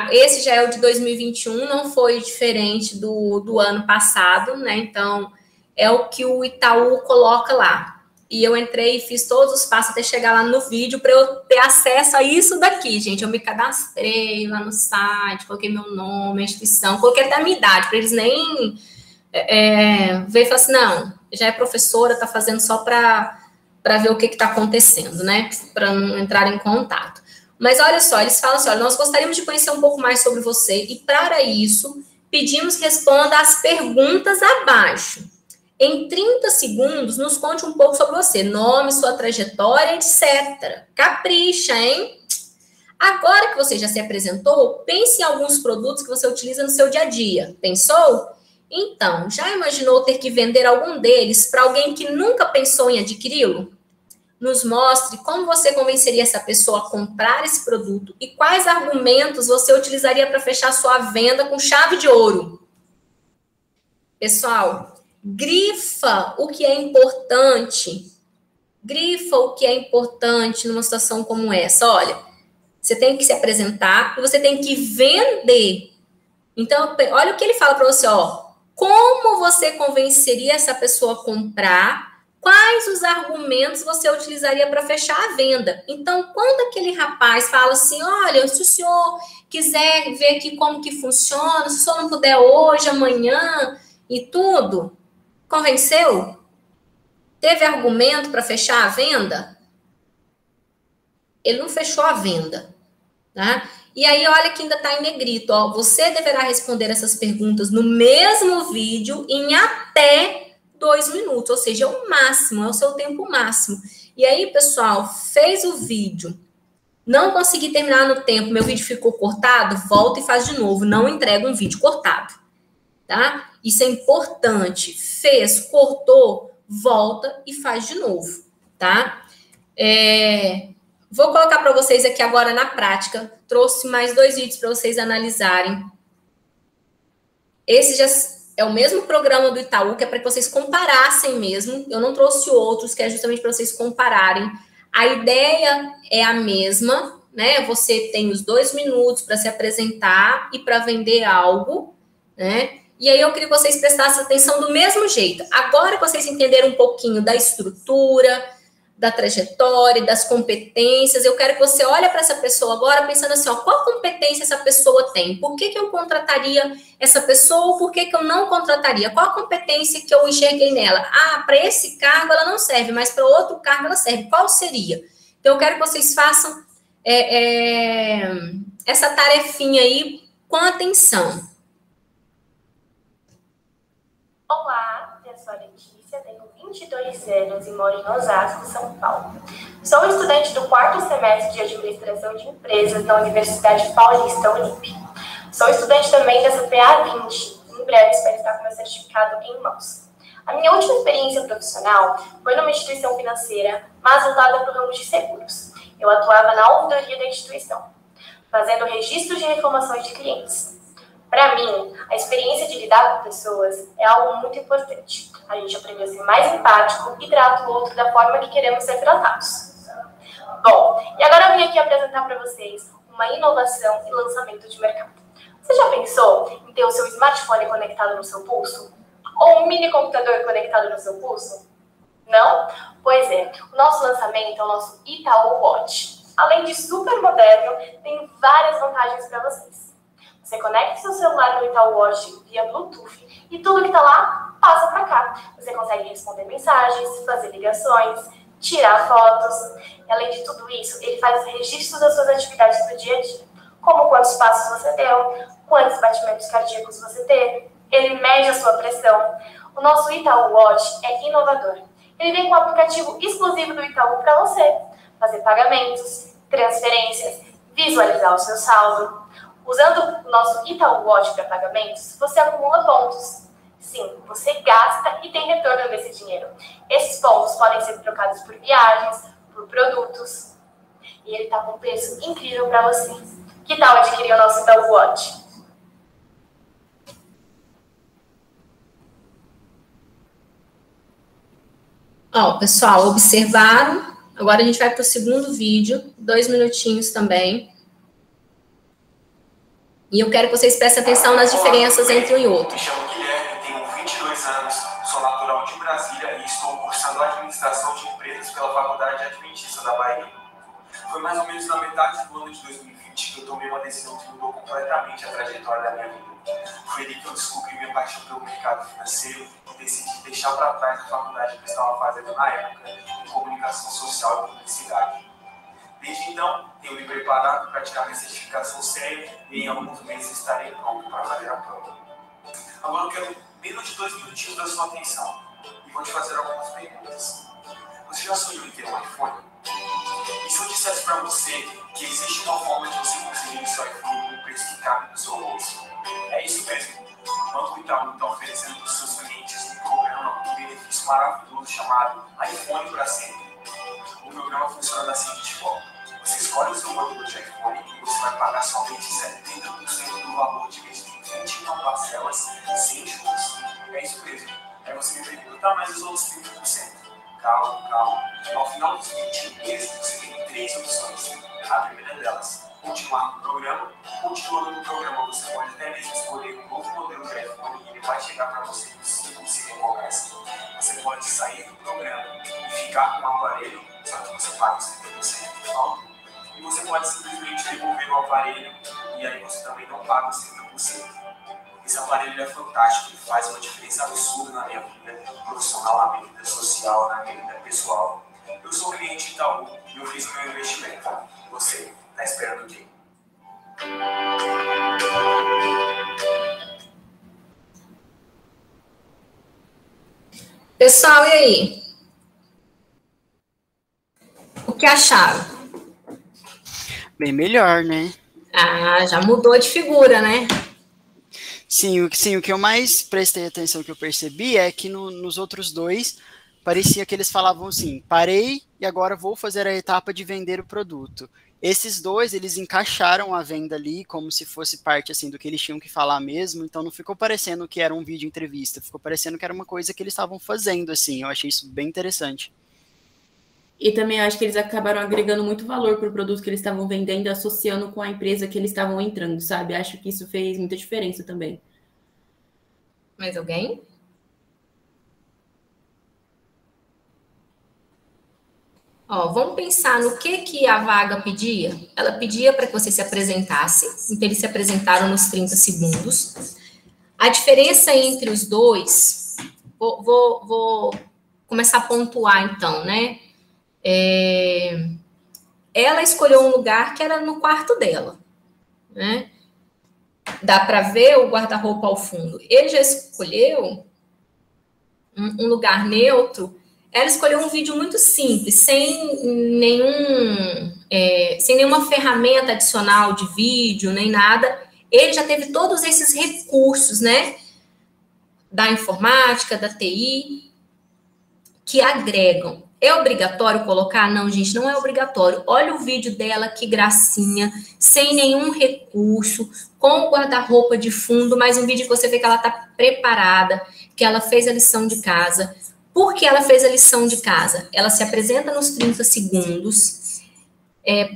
esse já é o de 2021, não foi diferente do ano passado, né? Então, é o que o Itaú coloca lá. E eu entrei e fiz todos os passos até chegar lá no vídeo para eu ter acesso a isso daqui, gente. Eu me cadastrei lá no site, coloquei meu nome, a instituição, coloquei até a minha idade, para eles nem ver e falar assim, não, já é professora, tá fazendo só para ver o que está acontecendo, né? Para não entrar em contato. Mas olha só, eles falam assim, olha, nós gostaríamos de conhecer um pouco mais sobre você e para isso pedimos que responda às perguntas abaixo. Em 30 segundos, nos conte um pouco sobre você, nome, sua trajetória, etc. Capricha, hein? Agora que você já se apresentou, pense em alguns produtos que você utiliza no seu dia a dia. Pensou? Então, já imaginou ter que vender algum deles para alguém que nunca pensou em adquiri-lo? Nos mostre como você convenceria essa pessoa a comprar esse produto e quais argumentos você utilizaria para fechar sua venda com chave de ouro. Pessoal, grifa o que é importante. Grifa o que é importante numa situação como essa. Olha, você tem que se apresentar e você tem que vender. Então, olha o que ele fala para você, ó. Como você convenceria essa pessoa a comprar? Quais os argumentos você utilizaria para fechar a venda? Então, quando aquele rapaz fala assim, olha, se o senhor quiser ver aqui como que funciona, se o senhor não puder hoje, amanhã e tudo, convenceu? Teve argumento para fechar a venda? Ele não fechou a venda, tá? E aí, olha que ainda está em negrito, ó, você deverá responder essas perguntas no mesmo vídeo em até 2 minutos, ou seja, é o máximo, é o seu tempo máximo. E aí, pessoal, fez o vídeo, não consegui terminar no tempo, meu vídeo ficou cortado, volta e faz de novo, não entrega um vídeo cortado, tá? Isso é importante, fez, cortou, volta e faz de novo, tá? Vou colocar para vocês aqui agora na prática, trouxe mais 2 vídeos para vocês analisarem. Esse já é o mesmo programa do Itaú, que é para que vocês comparassem mesmo. Eu não trouxe outros, que é justamente para vocês compararem. A ideia é a mesma, né? Você tem os 2 minutos para se apresentar e para vender algo, né? E aí eu queria que vocês prestassem atenção do mesmo jeito. Agora que vocês entenderam um pouquinho da estrutura, da trajetória, das competências, eu quero que você olhe para essa pessoa agora pensando assim, ó, qual competência essa pessoa tem? Por que eu contrataria essa pessoa ou por que eu não contrataria? Qual a competência que eu enxerguei nela? Ah, para esse cargo ela não serve, mas para outro cargo ela serve. Qual seria? Então, eu quero que vocês façam essa tarefinha aí com atenção. Olá, eu sou a Letícia, tenho 22 anos e moro em Osasco, São Paulo. Sou estudante do 4º semestre de Administração de Empresas na Universidade Paulista, Unip. Sou estudante também da CPA 20, em breve espero estar com meu certificado em mãos. A minha última experiência profissional foi numa instituição financeira, mas voltada para o ramo de seguros. Eu atuava na ouvidoria da instituição, fazendo registros de reclamações de clientes. Para mim, a experiência de lidar com pessoas é algo muito importante. A gente aprende a ser mais empático e trata o outro da forma que queremos ser tratados. Bom, e agora eu vim aqui apresentar para vocês uma inovação e lançamento de mercado. Você já pensou em ter o seu smartphone conectado no seu pulso? Ou um mini computador conectado no seu pulso? Não? Pois é, o nosso lançamento é o nosso Itaú Watch. Além de super moderno, tem várias vantagens para vocês. Você conecta seu celular no Itaú Watch via Bluetooth e tudo que está lá passa para cá. Você consegue responder mensagens, fazer ligações, tirar fotos. E além de tudo isso, ele faz registros das suas atividades do dia a dia, como quantos passos você deu, quantos batimentos cardíacos você teve. Ele mede a sua pressão. O nosso Itaú Watch é inovador. Ele vem com um aplicativo exclusivo do Itaú para você fazer pagamentos, transferências, visualizar o seu saldo. Usando o nosso Itaú Watch para pagamentos, você acumula pontos. Sim, você gasta e tem retorno desse dinheiro. Esses pontos podem ser trocados por viagens, por produtos. E ele está com um preço incrível para você. Que tal adquirir o nosso Itaú Watch? Ó, pessoal, observaram? Agora a gente vai para o segundo vídeo, 2 minutinhos também. E eu quero que vocês prestem atenção nas diferenças entre um e outro. Me chamo Guilherme, tenho 22 anos, sou natural de Brasília e estou cursando administração de empresas pela Faculdade Adventista da Bahia. Foi mais ou menos na metade do ano de 2020 que eu tomei uma decisão que mudou completamente a trajetória da minha vida. Foi ali que eu descobri minha paixão pelo mercado financeiro e decidi deixar para trás a faculdade que eu estava fazendo na época em comunicação social e publicidade. Desde então, tenho me preparado para tirar minha certificação séria e em alguns meses estarei pronto para fazer a prova. Agora eu quero menos de 2 minutinhos da sua atenção e vou te fazer algumas perguntas. Você já sonhou em ter um iPhone? E se eu dissesse para você que existe uma forma de você conseguir seu iPhone com um preço que cabe no seu bolso? É isso mesmo. O Banco Itaú está oferecendo para os seus clientes um programa com um benefício maravilhoso chamado iPhone para sempre. O programa funciona da seguinte forma. Você escolhe o seu modelo de iPhone e você vai pagar somente 70% do valor dividido em 21 parcelas sem juros. É isso mesmo. Aí você me pergunta, tá, mas os outros 30%? Calma. Ao final dos 20 meses, você tem 3 opções. A primeira delas, continuar no programa. Continuando no programa, você pode até mesmo escolher um novo modelo de iPhone e ele vai chegar para você em 5 remogas. Você pode sair do programa e ficar com o aparelho, só que você paga 70% de falta. E você pode simplesmente devolver o aparelho e aí você também não paga os 30%. Esse aparelho é fantástico, ele faz uma diferença absurda na minha vida profissional, na minha vida social, na minha vida pessoal. Eu sou cliente Itaú e eu fiz o meu investimento. Você está esperando o quê? Pessoal, e aí? O que acharam? Bem melhor, né? Ah, já mudou de figura, né? Sim, o que eu mais prestei atenção, que eu percebi, é que nos outros dois, parecia que eles falavam assim, parei e agora vou fazer a etapa de vender o produto. Esses dois, eles encaixaram a venda ali como se fosse parte assim do que eles tinham que falar mesmo, então não ficou parecendo que era um vídeo entrevista, ficou parecendo que era uma coisa que eles estavam fazendo, assim, eu achei isso bem interessante. E também acho que eles acabaram agregando muito valor para o produto que eles estavam vendendo, associando com a empresa que eles estavam entrando, sabe? Acho que isso fez muita diferença também. Mais alguém? Ó, vamos pensar no que a vaga pedia. Ela pedia para que você se apresentasse, então eles se apresentaram nos 30 segundos. A diferença entre os dois, vou começar a pontuar então, né? Ela escolheu um lugar que era no quarto dela, né? Dá para ver o guarda-roupa ao fundo. Ele já escolheu um lugar neutro. Ela escolheu um vídeo muito simples, sem nenhuma ferramenta adicional de vídeo, nem nada. Ele já teve todos esses recursos, né? Da informática, da TI, que agregam. É obrigatório colocar? Não, gente, não é obrigatório. Olha o vídeo dela, que gracinha, sem nenhum recurso, com o guarda-roupa de fundo, mas um vídeo que você vê que ela está preparada, que ela fez a lição de casa. Por que ela fez a lição de casa? Ela se apresenta nos 30 segundos.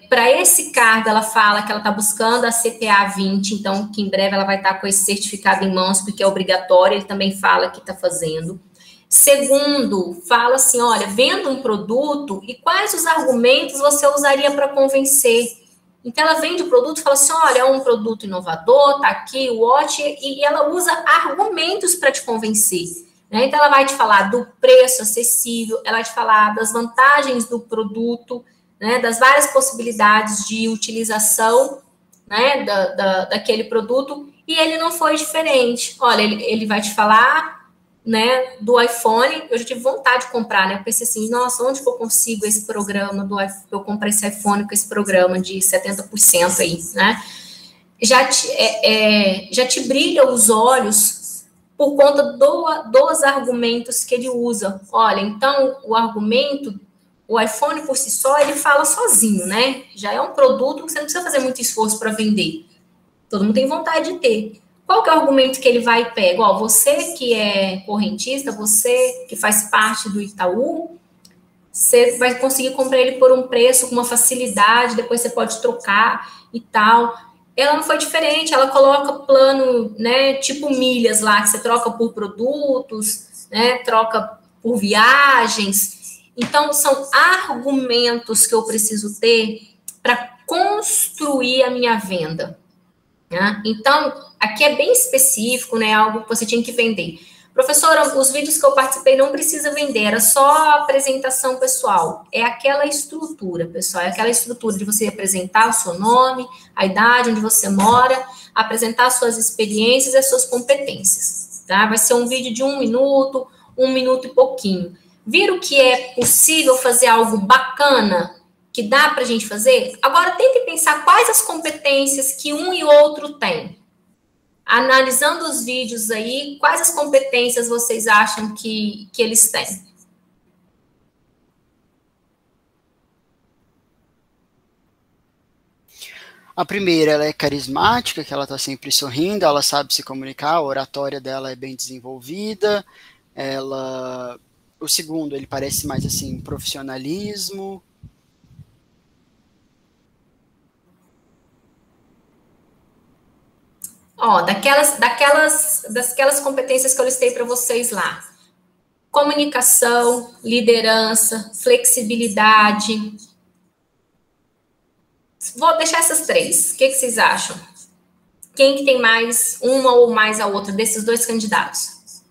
Para esse cargo, ela fala que ela está buscando a CPA 20, então, que em breve ela vai estar com esse certificado em mãos, porque é obrigatório. Ele também fala que está fazendo. Segundo, fala assim, olha, venda um produto e quais os argumentos você usaria para convencer. Então, ela vende o produto e fala assim, olha, é um produto inovador, tá aqui o Watch, e ela usa argumentos para te convencer. Né? Então, ela vai te falar do preço acessível, ela vai te falar das vantagens do produto, né, das várias possibilidades de utilização, né, daquele produto, e ele não foi diferente. Olha, ele vai te falar, né, do iPhone. Eu já tive vontade de comprar, né? Eu pensei assim, nossa, onde que eu consigo esse programa do iPhone? Eu comprei esse iPhone com esse programa de 70% aí, né? Já te brilha os olhos por conta dos argumentos que ele usa. Olha, então, o argumento, o iPhone por si só, ele fala sozinho, né? Já é um produto que você não precisa fazer muito esforço para vender. Todo mundo tem vontade de ter. Qual que é o argumento que ele vai e pega? Ó, você que é correntista, você que faz parte do Itaú, você vai conseguir comprar ele por um preço, com uma facilidade, depois você pode trocar e tal. Ela não foi diferente, ela coloca plano, né, tipo milhas lá, que você troca por produtos, né, troca por viagens. Então, são argumentos que eu preciso ter para construir a minha venda. Né? Então, aqui é bem específico, né? Algo que você tinha que vender. Professora, os vídeos que eu participei não precisa vender, era só a apresentação pessoal. É aquela estrutura, pessoal, é aquela estrutura de você apresentar o seu nome, a idade, onde você mora, apresentar suas experiências e as suas competências. Tá? Vai ser um vídeo de 1 minuto e pouquinho. Viram que é possível fazer algo bacana, que dá para a gente fazer? Agora, tente pensar quais as competências que um e outro têm. Analisando os vídeos aí, quais as competências vocês acham que eles têm? A primeira, ela é carismática, que ela está sempre sorrindo, ela sabe se comunicar, a oratória dela é bem desenvolvida, o segundo, ele parece mais assim, profissionalismo. Ó, daquelas competências que eu listei para vocês lá. Comunicação, liderança, flexibilidade. Vou deixar essas 3. O que vocês acham? Quem que tem mais, uma ou mais a outra, desses 2 candidatos?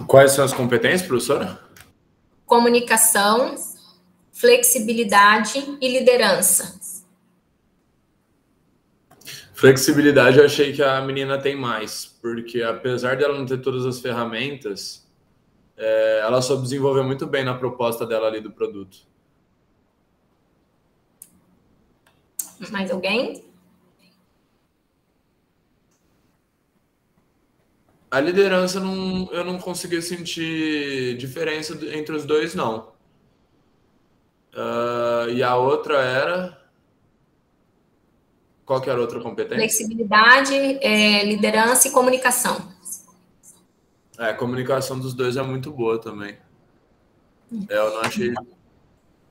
Quais são as competências, professora? Comunicação, flexibilidade e liderança. Flexibilidade eu achei que a menina tem mais, porque apesar dela não ter todas as ferramentas, ela soube desenvolver muito bem na proposta dela ali do produto. Mais alguém? A liderança, eu não consegui sentir diferença entre os dois, não. E a outra era... Qual que era a outra competência? Flexibilidade, liderança e comunicação. A comunicação dos dois é muito boa também. Eu não achei... Não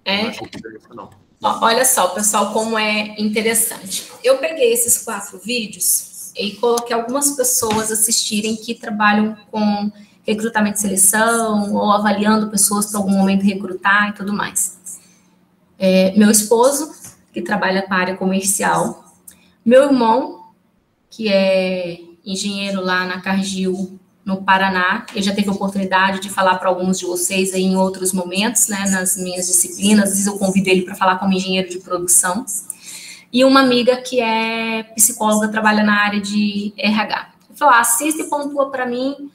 achei diferença, não. Olha só, pessoal, como é interessante. Eu peguei esses 4 vídeos e coloquei algumas pessoas assistirem que trabalham com recrutamento e seleção ou avaliando pessoas para algum momento recrutar e tudo mais. Meu esposo, que trabalha com a área comercial, meu irmão, que é engenheiro lá na Cargill, no Paraná, ele já teve a oportunidade de falar para alguns de vocês aí em outros momentos, né, nas minhas disciplinas, às vezes eu convido ele para falar como engenheiro de produção, e uma amiga que é psicóloga, trabalha na área de RH. Ele falou, assista e pontua para mim,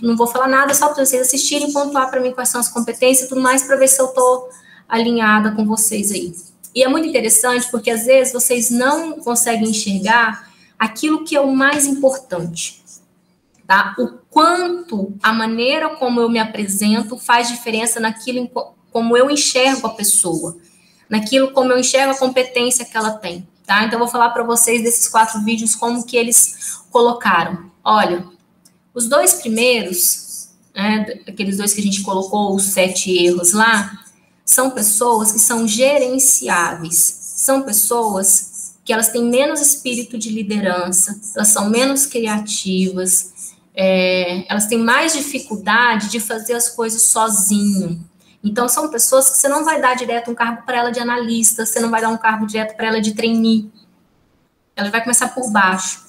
não vou falar nada, só para vocês assistirem e pontuar para mim quais são as competências e tudo mais, para ver se eu estou alinhada com vocês aí. E é muito interessante, porque às vezes vocês não conseguem enxergar aquilo que é o mais importante. Tá? O quanto a maneira como eu me apresento faz diferença naquilo como eu enxergo a pessoa, naquilo como eu enxergo a competência que ela tem. Tá? Então, eu vou falar para vocês desses 4 vídeos como que eles colocaram. Olha, os 2 primeiros, né, aqueles 2 que a gente colocou, os 7 erros lá, são pessoas que são gerenciáveis, são pessoas que elas têm menos espírito de liderança, elas são menos criativas, elas têm mais dificuldade de fazer as coisas sozinho. Então, são pessoas que você não vai dar direto um cargo para ela de analista, você não vai dar um cargo direto para ela de trainee. Ela vai começar por baixo.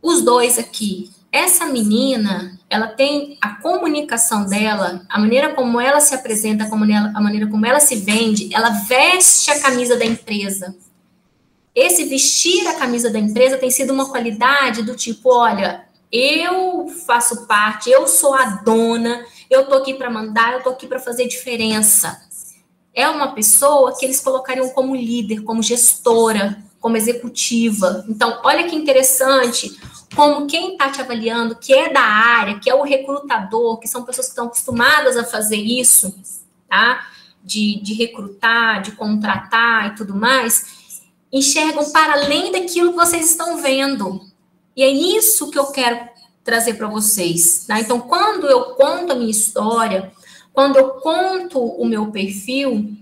Os dois aqui, essa menina, ela tem a comunicação dela, a maneira como ela se apresenta, a maneira como ela se vende, ela veste a camisa da empresa. Esse vestir a camisa da empresa tem sido uma qualidade do tipo, olha, eu faço parte, eu sou a dona, eu tô aqui para mandar, eu tô aqui para fazer diferença. É uma pessoa que eles colocariam como líder, como gestora, como executiva. Então, olha que interessante, como quem está te avaliando, que é da área, que é o recrutador, que são pessoas que estão acostumadas a fazer isso, tá? De recrutar, de contratar e tudo mais, enxergam para além daquilo que vocês estão vendo. E é isso que eu quero trazer para vocês, tá? Então, quando eu conto a minha história, quando eu conto o meu perfil,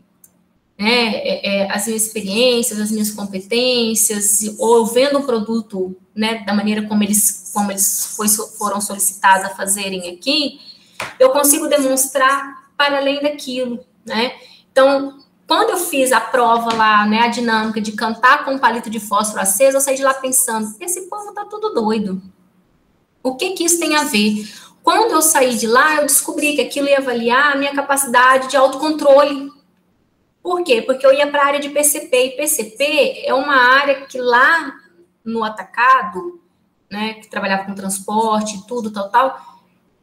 né, as minhas experiências, as minhas competências, ou eu vendo um produto, né, da maneira como eles foram solicitados a fazerem aqui, eu consigo demonstrar para além daquilo, né? Então, quando eu fiz a prova lá, né, a dinâmica de cantar com um palito de fósforo aceso, eu saí de lá pensando, esse povo tá tudo doido. O que isso tem a ver? Quando eu saí de lá, eu descobri que aquilo ia avaliar a minha capacidade de autocontrole. Por quê? Porque eu ia para a área de PCP, e PCP é uma área que lá no atacado, né, que trabalhava com transporte, tudo, tal,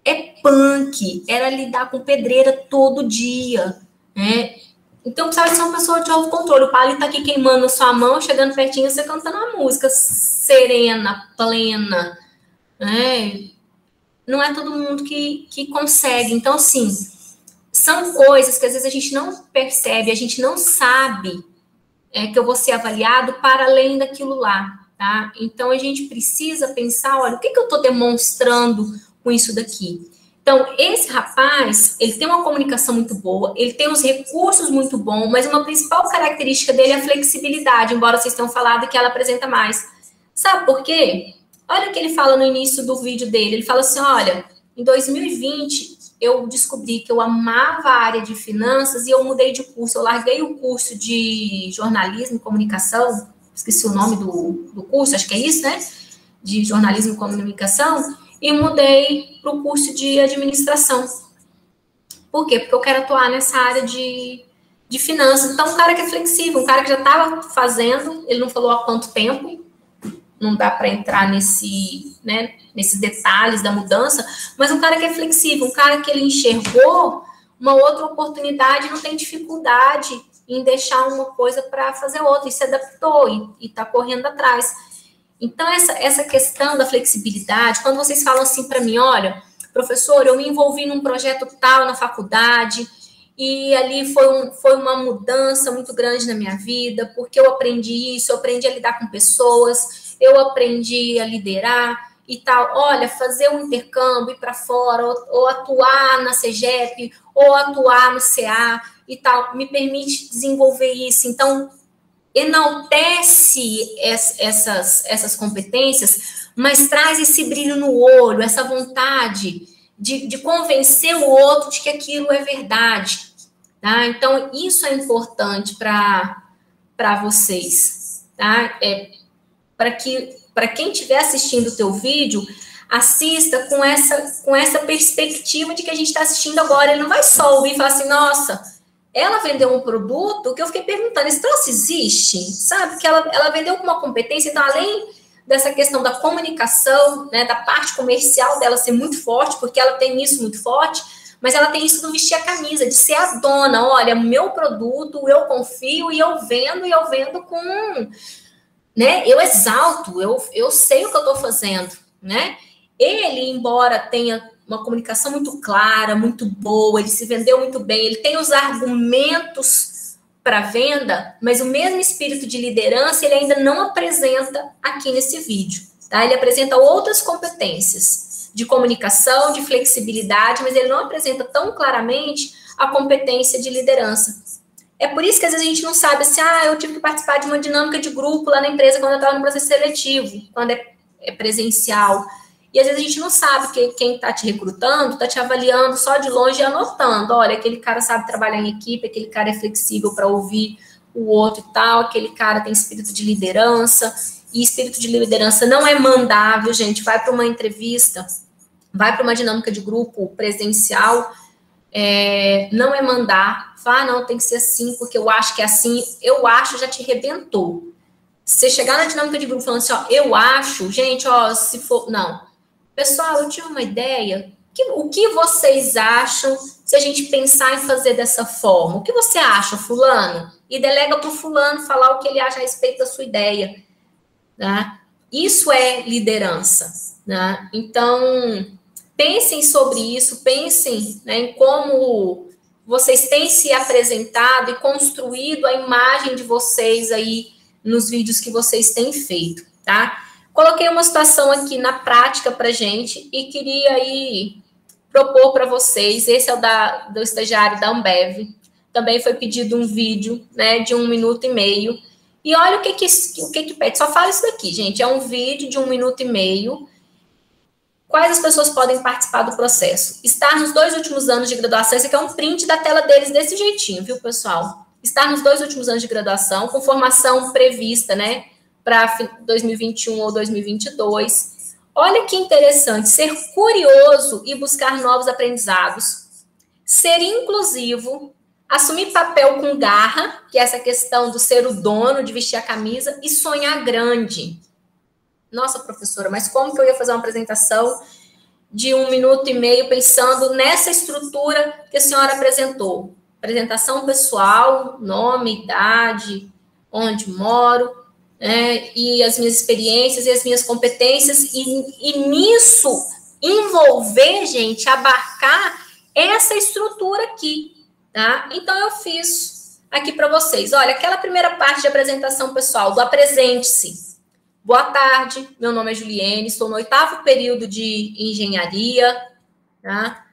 é punk, era lidar com pedreira todo dia, né? Então, precisava ser uma pessoa de autocontrole. O palito tá aqui queimando na sua mão, chegando pertinho, você cantando uma música serena, plena, né? Não é todo mundo que consegue. Então, assim, são coisas que às vezes a gente não percebe, a gente não sabe que eu vou ser avaliado para além daquilo lá, tá? Então, a gente precisa pensar, olha, o que eu estou demonstrando com isso daqui? Então, esse rapaz, ele tem uma comunicação muito boa, ele tem os recursos muito bons, mas uma principal característica dele é a flexibilidade, embora vocês tenham falado que ela apresenta mais. Sabe por quê? Olha o que ele fala no início do vídeo dele. Ele fala assim, olha, em 2020, eu descobri que eu amava a área de finanças e eu mudei de curso. Eu larguei o curso de jornalismo e comunicação, esqueci o nome do curso, acho que é isso, né? De jornalismo e comunicação, e mudei para o curso de administração. Por quê? Porque eu quero atuar nessa área de finanças. Então, um cara que é flexível, um cara que já estava fazendo, ele não falou há quanto tempo, não dá para entrar nesses detalhes da mudança, mas um cara que é flexível, um cara que ele enxergou uma outra oportunidade e não tem dificuldade em deixar uma coisa para fazer outra, e se adaptou e está correndo atrás. Então, essa questão da flexibilidade, quando vocês falam assim para mim, olha, professor, eu me envolvi num projeto tal na faculdade, e ali foi uma mudança muito grande na minha vida, porque eu aprendi isso, eu aprendi a lidar com pessoas, eu aprendi a liderar e tal. Olha, fazer um intercâmbio, ir para fora, ou atuar na CEGEP, ou atuar no CA e tal, me permite desenvolver isso. Então, enaltece essas competências, mas traz esse brilho no olho, essa vontade de convencer o outro de que aquilo é verdade, tá? Então, isso é importante para vocês, tá? Para quem estiver assistindo o teu vídeo, assista com essa perspectiva de que a gente está assistindo agora. Ele não vai só ouvir e falar assim, nossa, ela vendeu um produto que eu fiquei perguntando, esse troço existe? Sabe? Que ela vendeu com uma competência, então, além dessa questão da comunicação, né, da parte comercial dela ser muito forte, porque ela tem isso muito forte, mas ela tem isso do vestir a camisa, de ser a dona. Olha, meu produto, eu confio e eu vendo com, né, eu exalto, eu sei o que eu estou fazendo, né? Ele, embora tenha uma comunicação muito clara, muito boa, ele se vendeu muito bem, ele tem os argumentos para venda, mas o mesmo espírito de liderança ele ainda não apresenta aqui nesse vídeo, tá? Ele apresenta outras competências de comunicação, de flexibilidade, mas ele não apresenta tão claramente a competência de liderança. É por isso que às vezes a gente não sabe assim, eu tive que participar de uma dinâmica de grupo lá na empresa quando eu estava no processo seletivo, quando é presencial. E às vezes a gente não sabe que quem está te recrutando está te avaliando só de longe e anotando. Olha, aquele cara sabe trabalhar em equipe, aquele cara é flexível para ouvir o outro e tal, aquele cara tem espírito de liderança. E espírito de liderança não é mandável, gente. Vai para uma entrevista, vai para uma dinâmica de grupo presencial, não é mandar. Fala, não, tem que ser assim, porque eu acho que é assim. Eu acho, já te arrebentou. Você chegar na dinâmica de grupo falando assim, eu acho, gente, se for... Não. Pessoal, eu tive uma ideia. O que vocês acham se a gente pensar em fazer dessa forma? O que você acha, fulano? E delega para o fulano falar o que ele acha a respeito da sua ideia. Né? Isso é liderança. Né? Então, pensem sobre isso, pensem, né, em como vocês têm se apresentado e construído a imagem de vocês aí nos vídeos que vocês têm feito, tá? Coloquei uma situação aqui na prática para gente e queria aí propor para vocês. Esse é o do estagiário da Ambev. Também foi pedido um vídeo, né, de 1 minuto e meio. E olha o que pede. Só fala isso daqui, gente. É um vídeo de 1 minuto e meio. Quais as pessoas podem participar do processo? Estar nos 2 últimos anos de graduação. Esse aqui é um print da tela deles desse jeitinho, viu, pessoal? Estar nos 2 últimos anos de graduação, com formação prevista, né, para 2021 ou 2022. Olha que interessante. Ser curioso e buscar novos aprendizados. Ser inclusivo. Assumir papel com garra, que é essa questão do ser o dono, de vestir a camisa, e sonhar grande. Nossa, professora, mas como que eu ia fazer uma apresentação de 1 minuto e meio pensando nessa estrutura que a senhora apresentou? Apresentação pessoal, nome, idade, onde moro, né, e as minhas experiências e as minhas competências, e nisso envolver, gente, abarcar essa estrutura aqui. Tá? Então, eu fiz aqui para vocês. Olha, aquela primeira parte de apresentação pessoal, do apresente-se. Boa tarde, meu nome é Juliene, estou no 8º período de engenharia. Tá?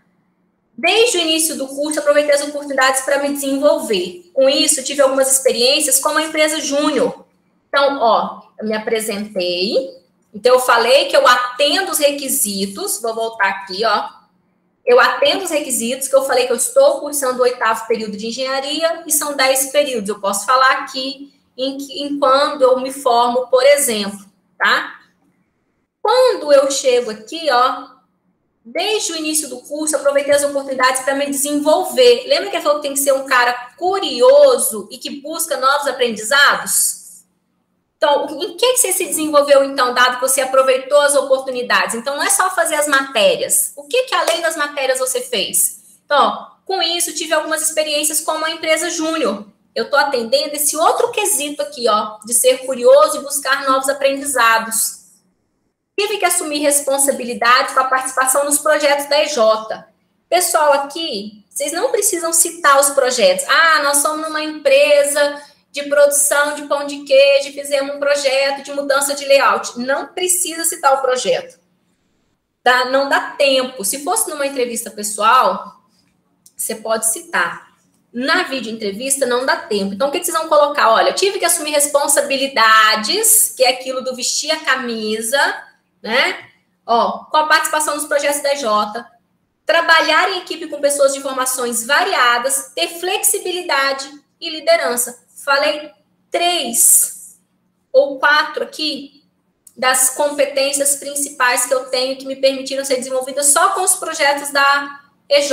Desde o início do curso, aproveitei as oportunidades para me desenvolver. Com isso, tive algumas experiências como a empresa Júnior. Então, eu me apresentei. Então, eu falei que eu atendo os requisitos. Vou voltar aqui, Eu atendo os requisitos, que eu falei que eu estou cursando o 8º período de engenharia e são 10 períodos. Eu posso falar aqui em quando eu me formo, por exemplo, tá? Quando eu chego aqui, desde o início do curso, aproveitei as oportunidades para me desenvolver. Lembra que eu falei que tem que ser um cara curioso e que busca novos aprendizados? Então, em que você se desenvolveu, então, dado que você aproveitou as oportunidades? Então, não é só fazer as matérias. O que além das matérias você fez? Então, com isso, tive algumas experiências como a empresa Júnior. Eu estou atendendo esse outro quesito aqui, de ser curioso e buscar novos aprendizados. Tive que assumir responsabilidade com a participação nos projetos da EJ. Pessoal, aqui, vocês não precisam citar os projetos. Nós somos uma empresa de produção de pão de queijo, fizemos um projeto de mudança de layout. Não precisa citar o projeto. Tá? Não dá tempo. Se fosse numa entrevista pessoal, você pode citar. Na videoentrevista, não dá tempo. Então, o que vocês vão colocar? Olha, eu tive que assumir responsabilidades, que é aquilo do vestir a camisa, né? Com a participação nos projetos da EJ, trabalhar em equipe com pessoas de formações variadas, ter flexibilidade e liderança. Falei 3 ou 4 aqui das competências principais que eu tenho que me permitiram ser desenvolvidas só com os projetos da EJ.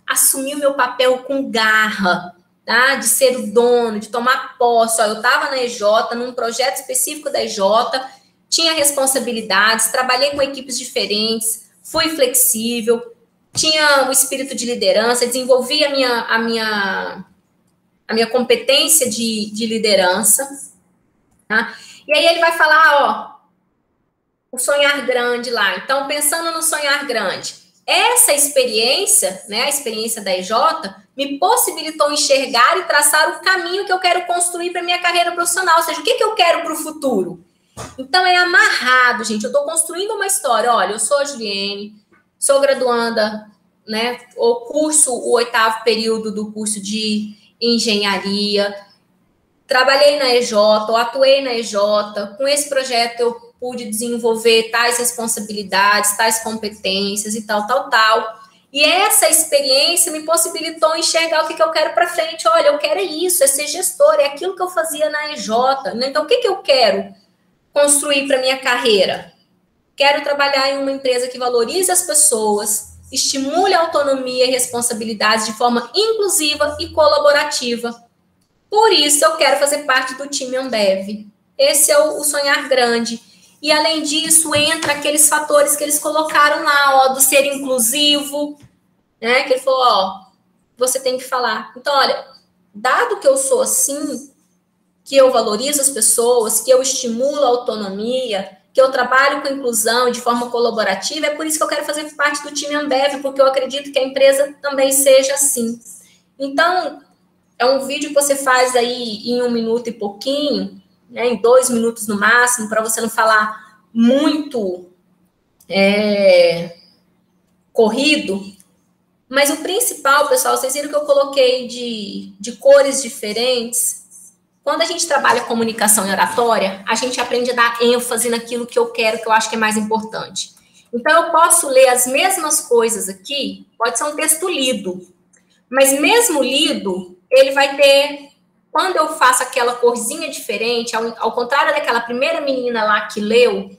Assumir o meu papel com garra, tá? De ser o dono, de tomar posse. Eu estava na EJ, num projeto específico da EJ, tinha responsabilidades, trabalhei com equipes diferentes, fui flexível, tinha o espírito de liderança, desenvolvi a minha competência de liderança, tá? E aí ele vai falar, o sonhar grande lá. Então, pensando no sonhar grande, essa experiência, né, a experiência da EJ, me possibilitou enxergar e traçar o caminho que eu quero construir para minha carreira profissional, ou seja, o que eu quero para o futuro. Então, é amarrado, gente, eu estou construindo uma história. Olha, eu sou a Juliene, sou graduanda, né, curso o 8º período do curso de engenharia, trabalhei na EJ, ou atuei na EJ, com esse projeto eu pude desenvolver tais responsabilidades, tais competências e tal. E essa experiência me possibilitou enxergar o que eu quero para frente. Olha, eu quero isso, é ser gestor, é aquilo que eu fazia na EJ. Então, o que eu quero construir para minha carreira? Quero trabalhar em uma empresa que valorize as pessoas, estimule a autonomia e responsabilidades de forma inclusiva e colaborativa. Por isso, eu quero fazer parte do time Ambev. Esse é o sonhar grande. E, além disso, entra aqueles fatores que eles colocaram lá, do ser inclusivo, né? Que ele falou, você tem que falar. Então, olha, dado que eu sou assim, que eu valorizo as pessoas, que eu estimulo a autonomia, que eu trabalho com inclusão de forma colaborativa, é por isso que eu quero fazer parte do time Ambev, porque eu acredito que a empresa também seja assim. Então, é um vídeo que você faz aí em 1 minuto e pouquinho, né, em 2 minutos no máximo, para você não falar muito corrido. Mas o principal, pessoal, vocês viram que eu coloquei de cores diferentes. Quando a gente trabalha comunicação e oratória, a gente aprende a dar ênfase naquilo que eu quero, que eu acho que é mais importante. Então, eu posso ler as mesmas coisas aqui, pode ser um texto lido, mas mesmo lido, ele vai ter, quando eu faço aquela corzinha diferente, ao contrário daquela primeira menina lá que leu,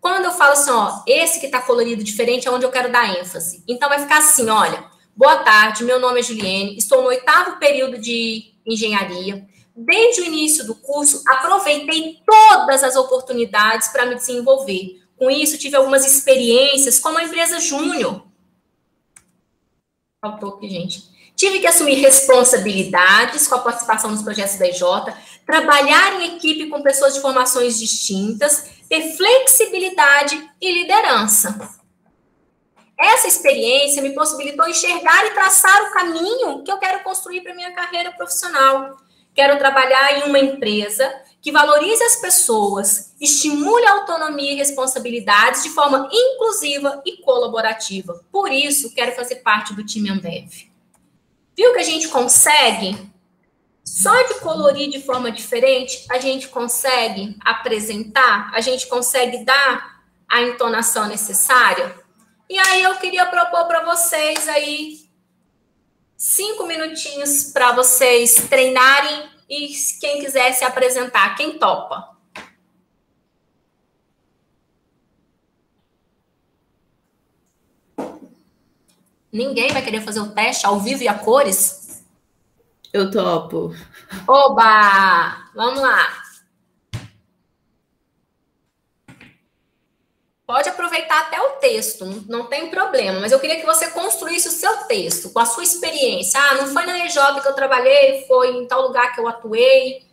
quando eu falo assim, esse que está colorido diferente é onde eu quero dar ênfase. Então, vai ficar assim, olha, boa tarde, meu nome é Juliene, estou no 8º período de engenharia. Desde o início do curso, aproveitei todas as oportunidades para me desenvolver. Com isso, tive algumas experiências como a empresa Júnior. Faltou aqui, gente. Tive que assumir responsabilidades com a participação nos projetos da EJ, trabalhar em equipe com pessoas de formações distintas, ter flexibilidade e liderança. Essa experiência me possibilitou enxergar e traçar o caminho que eu quero construir para a minha carreira profissional. Quero trabalhar em uma empresa que valorize as pessoas, estimule a autonomia e responsabilidades de forma inclusiva e colaborativa. Por isso, quero fazer parte do time Ambev. Viu que a gente consegue? Só de colorir de forma diferente, a gente consegue apresentar, a gente consegue dar a entonação necessária. E aí eu queria propor para vocês aí 5 minutinhos para vocês treinarem e quem quiser se apresentar, quem topa? Ninguém vai querer fazer o teste ao vivo e a cores? Eu topo. Oba! Vamos lá. Pode aproveitar até o texto, não tem problema, mas eu queria que você construísse o seu texto, com a sua experiência. Não foi na EJ que eu trabalhei, foi em tal lugar que eu atuei.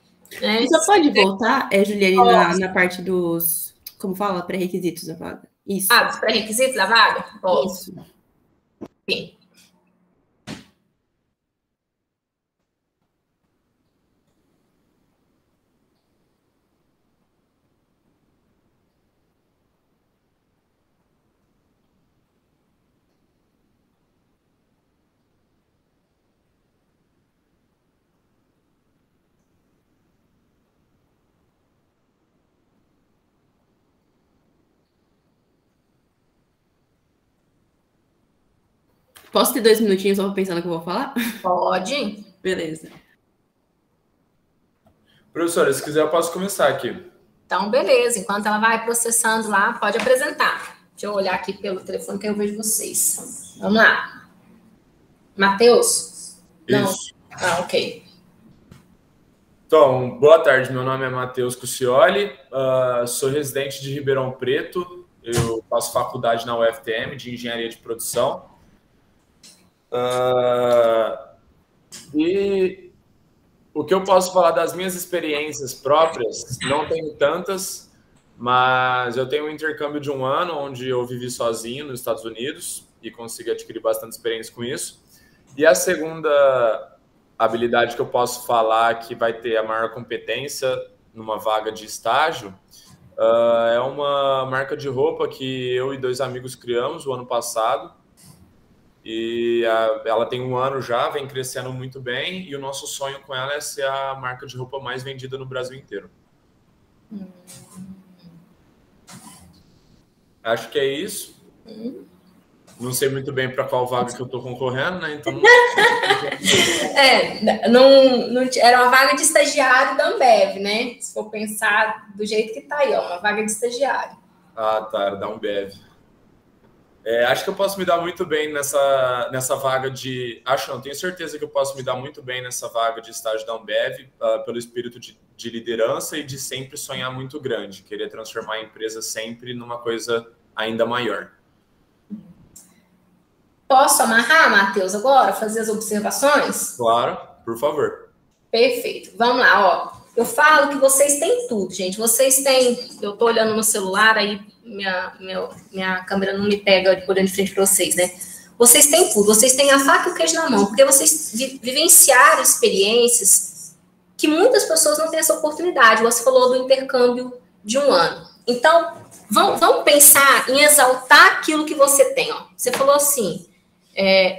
Né? Você pode voltar, Juliane, na parte dos, como fala, pré-requisitos da vaga? Isso. Dos pré-requisitos da vaga? Isso. Sim. Posso ter 2 minutinhos só para pensar no que eu vou falar? Pode. Beleza. Professora, se quiser eu posso começar aqui. Então, beleza. Enquanto ela vai processando lá, pode apresentar. Deixa eu olhar aqui pelo telefone que eu vejo vocês. Vamos lá. Matheus? Não. Isso. Ok. Então, boa tarde. Meu nome é Matheus Cucioli. Sou residente de Ribeirão Preto. Eu faço faculdade na UFTM de Engenharia de Produção. E o que eu posso falar das minhas experiências próprias, não tenho tantas, mas eu tenho um intercâmbio de 1 ano, onde eu vivi sozinho nos Estados Unidos e consegui adquirir bastante experiência com isso. E a segunda habilidade que eu posso falar que vai ter a maior competência numa vaga de estágio é uma marca de roupa que eu e 2 amigos criamos o ano passado. E ela tem 1 ano já, vem crescendo muito bem, e o nosso sonho com ela é ser a marca de roupa mais vendida no Brasil inteiro. Acho que é isso. Não sei muito bem para qual vaga que eu estou concorrendo, né? Então não, era uma vaga de estagiário da Ambev, né? Se for pensar do jeito que tá aí, ó, uma vaga de estagiário. Ah, tá, era da Ambev. Acho que eu posso me dar muito bem nessa vaga de... Acho não, tenho certeza que eu posso me dar muito bem nessa vaga de estágio da Ambev, pelo espírito de liderança e de sempre sonhar muito grande, querer transformar a empresa sempre numa coisa ainda maior. Posso amarrar, Matheus, agora? Fazer as observações? Claro, por favor. Perfeito. Vamos lá, ó. Eu falo que vocês têm tudo, gente. Vocês têm... Eu tô olhando no celular, aí minha câmera não me pega olhando de frente para vocês, né? Vocês têm tudo. Vocês têm a faca e o queijo na mão, porque vocês vivenciaram experiências que muitas pessoas não têm essa oportunidade. Você falou do intercâmbio de 1 ano. Então, vamos pensar em exaltar aquilo que você tem, ó. Você falou assim...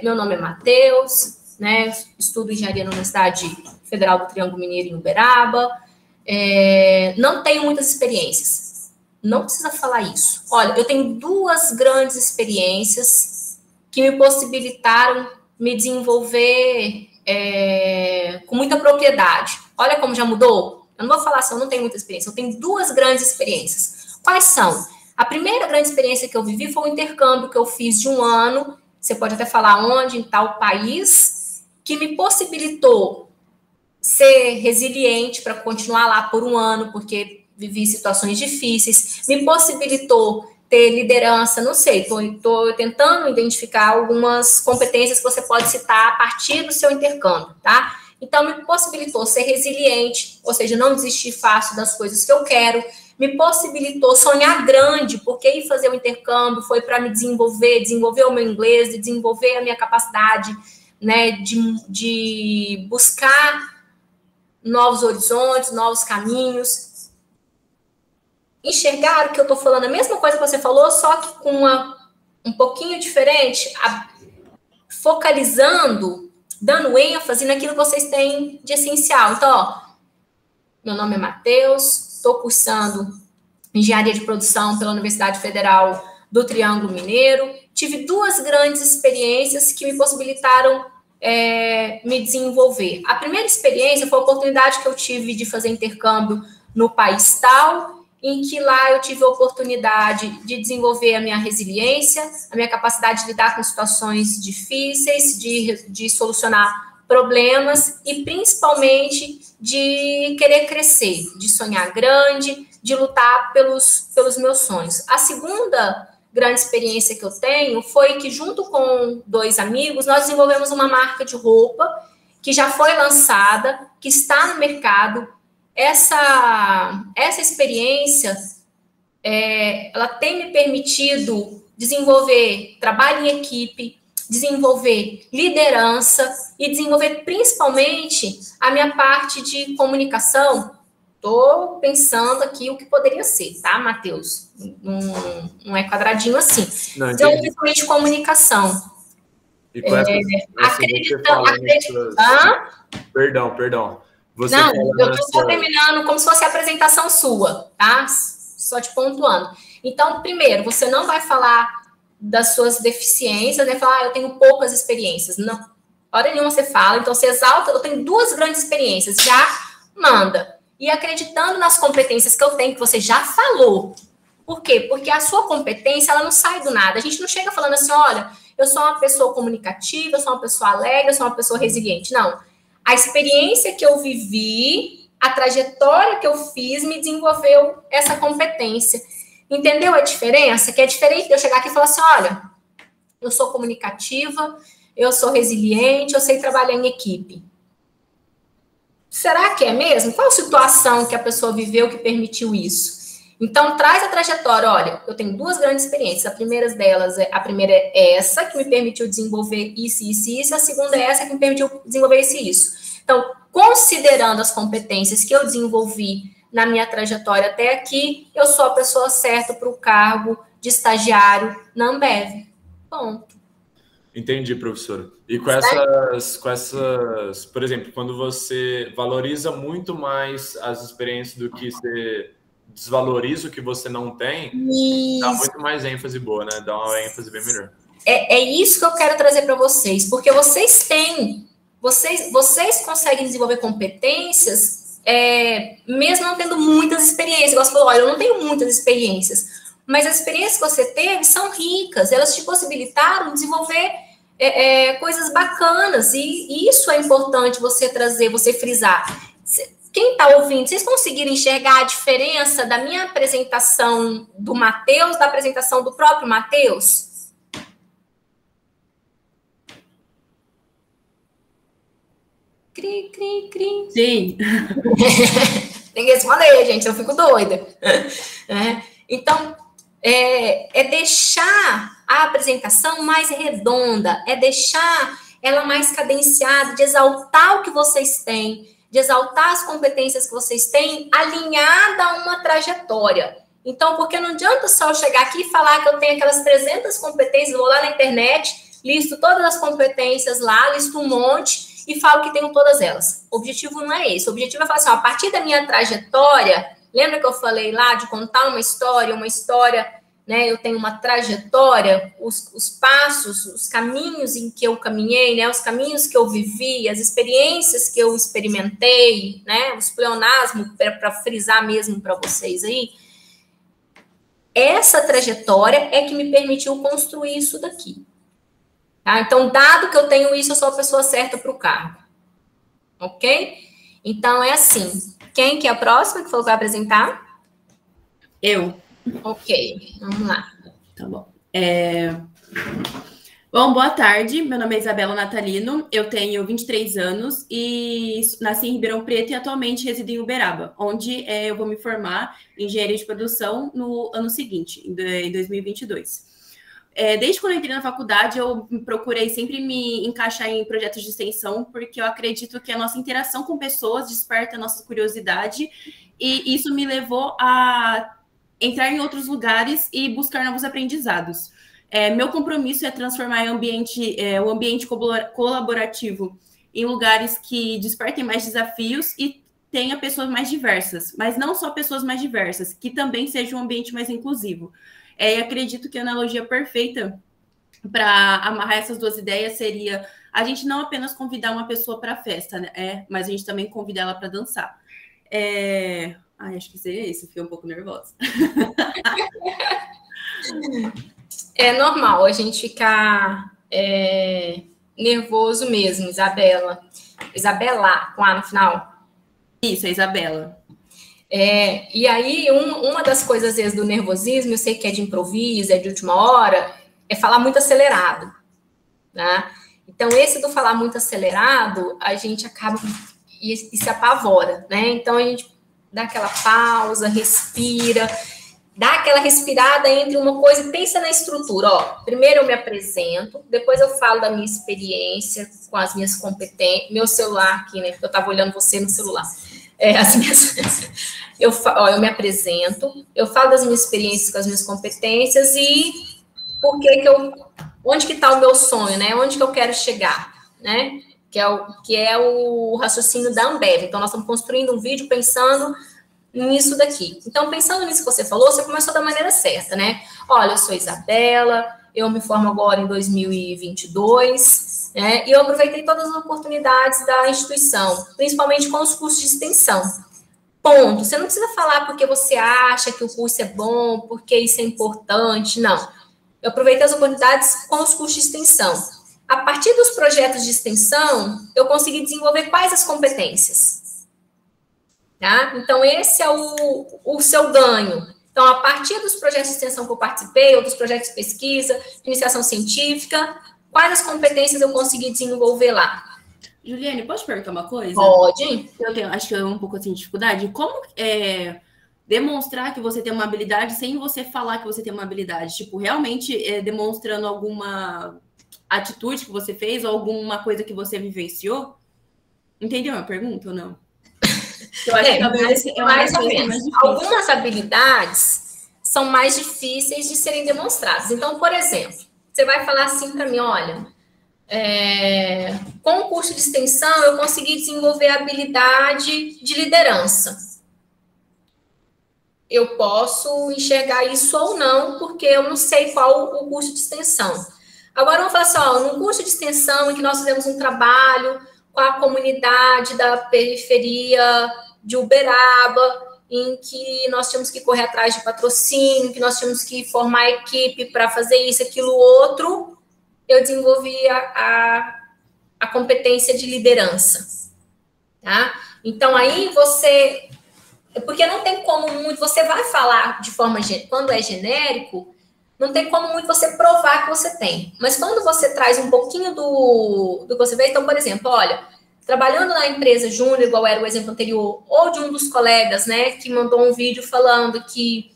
meu nome é Matheus, né? Estudo engenharia na Universidade Federal do Triângulo Mineiro em Uberaba. Não tenho muitas experiências. Não precisa falar isso. Olha, eu tenho 2 grandes experiências que me possibilitaram me desenvolver com muita propriedade. Olha como já mudou. Eu não vou falar assim, eu não tenho muita experiência. Eu tenho 2 grandes experiências. Quais são? A primeira grande experiência que eu vivi foi o intercâmbio que eu fiz de 1 ano. Você pode até falar onde, em tal país, que me possibilitou ser resiliente para continuar lá por 1 ano, porque vivi situações difíceis, me possibilitou ter liderança, não sei, estou tentando identificar algumas competências que você pode citar a partir do seu intercâmbio, tá? Então, me possibilitou ser resiliente, ou seja, não desistir fácil das coisas que eu quero, me possibilitou sonhar grande, porque ir fazer o intercâmbio foi para me desenvolver o meu inglês, desenvolver a minha capacidade, né, de buscar novos horizontes, novos caminhos. Enxergaram que eu estou falando a mesma coisa que você falou, só que com um pouquinho diferente, focalizando, dando ênfase naquilo que vocês têm de essencial. Então, ó, meu nome é Matheus, estou cursando engenharia de produção pela Universidade Federal do Triângulo Mineiro. Tive 2 grandes experiências que me possibilitaram me desenvolver. A primeira experiência foi a oportunidade que eu tive de fazer intercâmbio no país tal, em que lá eu tive a oportunidade de desenvolver a minha resiliência, a minha capacidade de lidar com situações difíceis, de solucionar problemas e, principalmente, de querer crescer, de sonhar grande, de lutar pelos meus sonhos. A segunda grande experiência que eu tenho foi que, junto com 2 amigos, nós desenvolvemos uma marca de roupa que já foi lançada, que está no mercado. Essa experiência, ela tem me permitido desenvolver trabalho em equipe, desenvolver liderança e desenvolver principalmente a minha parte de comunicação. Estou pensando aqui o que poderia ser, tá, Matheus? Não é quadradinho assim. Desenvolvimento de comunicação. E com Perdão. Não, eu estou terminando como se fosse a apresentação sua, tá? Só te pontuando. Então, primeiro, você não vai falar das suas deficiências, né? Falar, eu tenho poucas experiências. Não, hora nenhuma você fala. Então, você exalta, eu tenho 2 grandes experiências. Já manda. E acreditando nas competências que eu tenho, que você já falou. Por quê? Porque a sua competência, ela não sai do nada. A gente não chega falando assim, olha, eu sou uma pessoa comunicativa, eu sou uma pessoa alegre, eu sou uma pessoa resiliente. Não. A experiência que eu vivi, a trajetória que eu fiz, me desenvolveu essa competência. Entendeu a diferença? Que é diferente de eu chegar aqui e falar assim, olha, eu sou comunicativa, eu sou resiliente, eu sei trabalhar em equipe. Será que é mesmo? Qual a situação que a pessoa viveu que permitiu isso? Então, traz a trajetória. Olha, eu tenho 2 grandes experiências. A primeira é essa, que me permitiu desenvolver isso. A segunda é essa, que me permitiu desenvolver isso. Então, considerando as competências que eu desenvolvi na minha trajetória até aqui, eu sou a pessoa certa para o cargo de estagiário na Ambev. Ponto. Entendi, professor. E com essas, por exemplo, quando você valoriza muito mais as experiências do que você desvaloriza o que você não tem, dá muito mais ênfase boa, né? Dá uma ênfase bem melhor. É isso que eu quero trazer para vocês, porque vocês conseguem desenvolver competências, mesmo não tendo muitas experiências. Igual você falou, olha, eu não tenho muitas experiências, mas as experiências que você teve são ricas, elas te possibilitaram desenvolver coisas bacanas, e isso é importante você trazer, você frisar. Quem está ouvindo, vocês conseguiram enxergar a diferença da minha apresentação do Matheus, da apresentação do próprio Matheus? Cri, cri, cri. Sim. Tem que responder, gente, eu fico doida. Então, deixar a apresentação mais redonda, deixar ela mais cadenciada, de exaltar o que vocês têm, de exaltar as competências que vocês têm, alinhada a uma trajetória. Então, porque não adianta só eu chegar aqui e falar que eu tenho aquelas 300 competências, vou lá na internet, listo todas as competências lá, listo um monte e falo que tenho todas elas. O objetivo não é esse. O objetivo é falar assim, ó, a partir da minha trajetória, lembra que eu falei lá de contar uma história, né, eu tenho uma trajetória, os passos, os caminhos em que eu caminhei, né, os caminhos que eu vivi, as experiências que eu experimentei, né, os pleonasmos, para frisar mesmo para vocês aí. Essa trajetória é que me permitiu construir isso daqui. Tá? Então, dado que eu tenho isso, eu sou a pessoa certa para o cargo. Ok? Então, é assim. Quem que é a próxima que falou que vai apresentar? Eu. Ok, vamos lá. Tá bom. Bom, boa tarde. Meu nome é Isabela Natalino, eu tenho 23 anos e nasci em Ribeirão Preto e atualmente resido em Uberaba, onde eu vou me formar em engenharia de produção no ano seguinte, em 2022. Desde quando eu entrei na faculdade, eu procurei sempre me encaixar em projetos de extensão, porque eu acredito que a nossa interação com pessoas desperta a nossa curiosidade e isso me levou a entrar em outros lugares e buscar novos aprendizados. Meu compromisso é transformar o ambiente colaborativo em lugares que despertem mais desafios e tenha pessoas mais diversas, mas não só pessoas mais diversas, que também seja um ambiente mais inclusivo. Acredito que a analogia perfeita para amarrar essas duas ideias seria a gente não apenas convidar uma pessoa para a festa, né? Mas a gente também convidar ela para dançar. Acho que seria isso, fiquei um pouco nervosa. É normal a gente ficar nervoso mesmo, Isabela. Isabela, com A no final. Isso, é Isabela. E aí, uma das coisas, às vezes, do nervosismo, eu sei que é de improviso, é de última hora, é falar muito acelerado. Né? Então, esse do falar muito acelerado, a gente acaba e se apavora, né? Então, a gente dá aquela pausa, respira, dá aquela respirada entre uma coisa e pensa na estrutura. Primeiro eu me apresento, depois eu falo da minha experiência com as minhas competências, meu celular aqui, né? Porque eu estava olhando você no celular. Eu me apresento, eu falo das minhas experiências com as minhas competências e onde que está o meu sonho, né? Onde que eu quero chegar, né? Que é o raciocínio da Ambev. Então, nós estamos construindo um vídeo pensando nisso daqui. Então, pensando nisso que você falou, você começou da maneira certa, né? Olha, eu sou Isabela, eu me formo agora em 2022, né? E eu aproveitei todas as oportunidades da instituição, principalmente com os cursos de extensão. Ponto. Você não precisa falar porque você acha que o curso é bom, porque isso é importante, não. Eu aproveitei as oportunidades com os cursos de extensão. A partir dos projetos de extensão, eu consegui desenvolver quais as competências? Tá? Então, esse é o seu ganho. Então, a partir dos projetos de extensão que eu participei, ou dos projetos de pesquisa, de iniciação científica, quais as competências eu consegui desenvolver lá? Juliane, posso te perguntar uma coisa? Pode. Acho que eu tenho um pouco assim, de dificuldade. Como demonstrar que você tem uma habilidade sem você falar que você tem uma habilidade? Tipo, realmente demonstrando alguma atitude que você fez ou alguma coisa que você vivenciou? Entendeu a pergunta ou não? Eu acho que talvez mais ou menos. Algumas habilidades são mais difíceis de serem demonstradas. Então, por exemplo, você vai falar assim para mim, olha, com o curso de extensão, eu consegui desenvolver a habilidade de liderança. Eu posso enxergar isso ou não, porque eu não sei qual o curso de extensão. Agora, vamos falar assim, ó, no curso de extensão, em que nós fizemos um trabalho com a comunidade da periferia de Uberaba, em que nós tínhamos que correr atrás de patrocínio, que nós tínhamos que formar equipe para fazer isso, aquilo, outro, eu desenvolvi a competência de liderança, tá? Então, aí você... Porque não tem como muito... Você vai falar de forma... Quando é genérico, não tem como muito você provar que você tem. Mas quando você traz um pouquinho do que você vê... Então, por exemplo, olha, trabalhando na empresa júnior, igual era o exemplo anterior, ou de um dos colegas, né, que mandou um vídeo falando que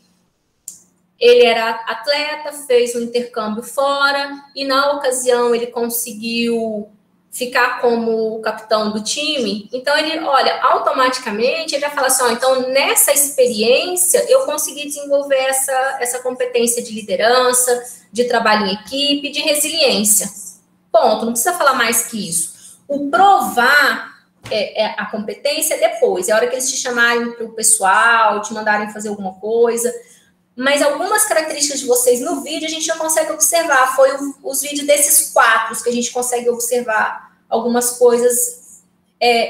ele era atleta, fez um intercâmbio fora, e na ocasião ele conseguiu ficar como capitão do time. Então, ele, olha, automaticamente, ele já fala assim, ó, então, nessa experiência, eu consegui desenvolver essa competência de liderança, de trabalho em equipe, de resiliência. Ponto, não precisa falar mais que isso. O provar a competência depois, é a hora que eles te chamarem para o pessoal, te mandarem fazer alguma coisa. Mas algumas características de vocês no vídeo a gente já consegue observar. Foi os vídeos desses 4 que a gente consegue observar algumas coisas,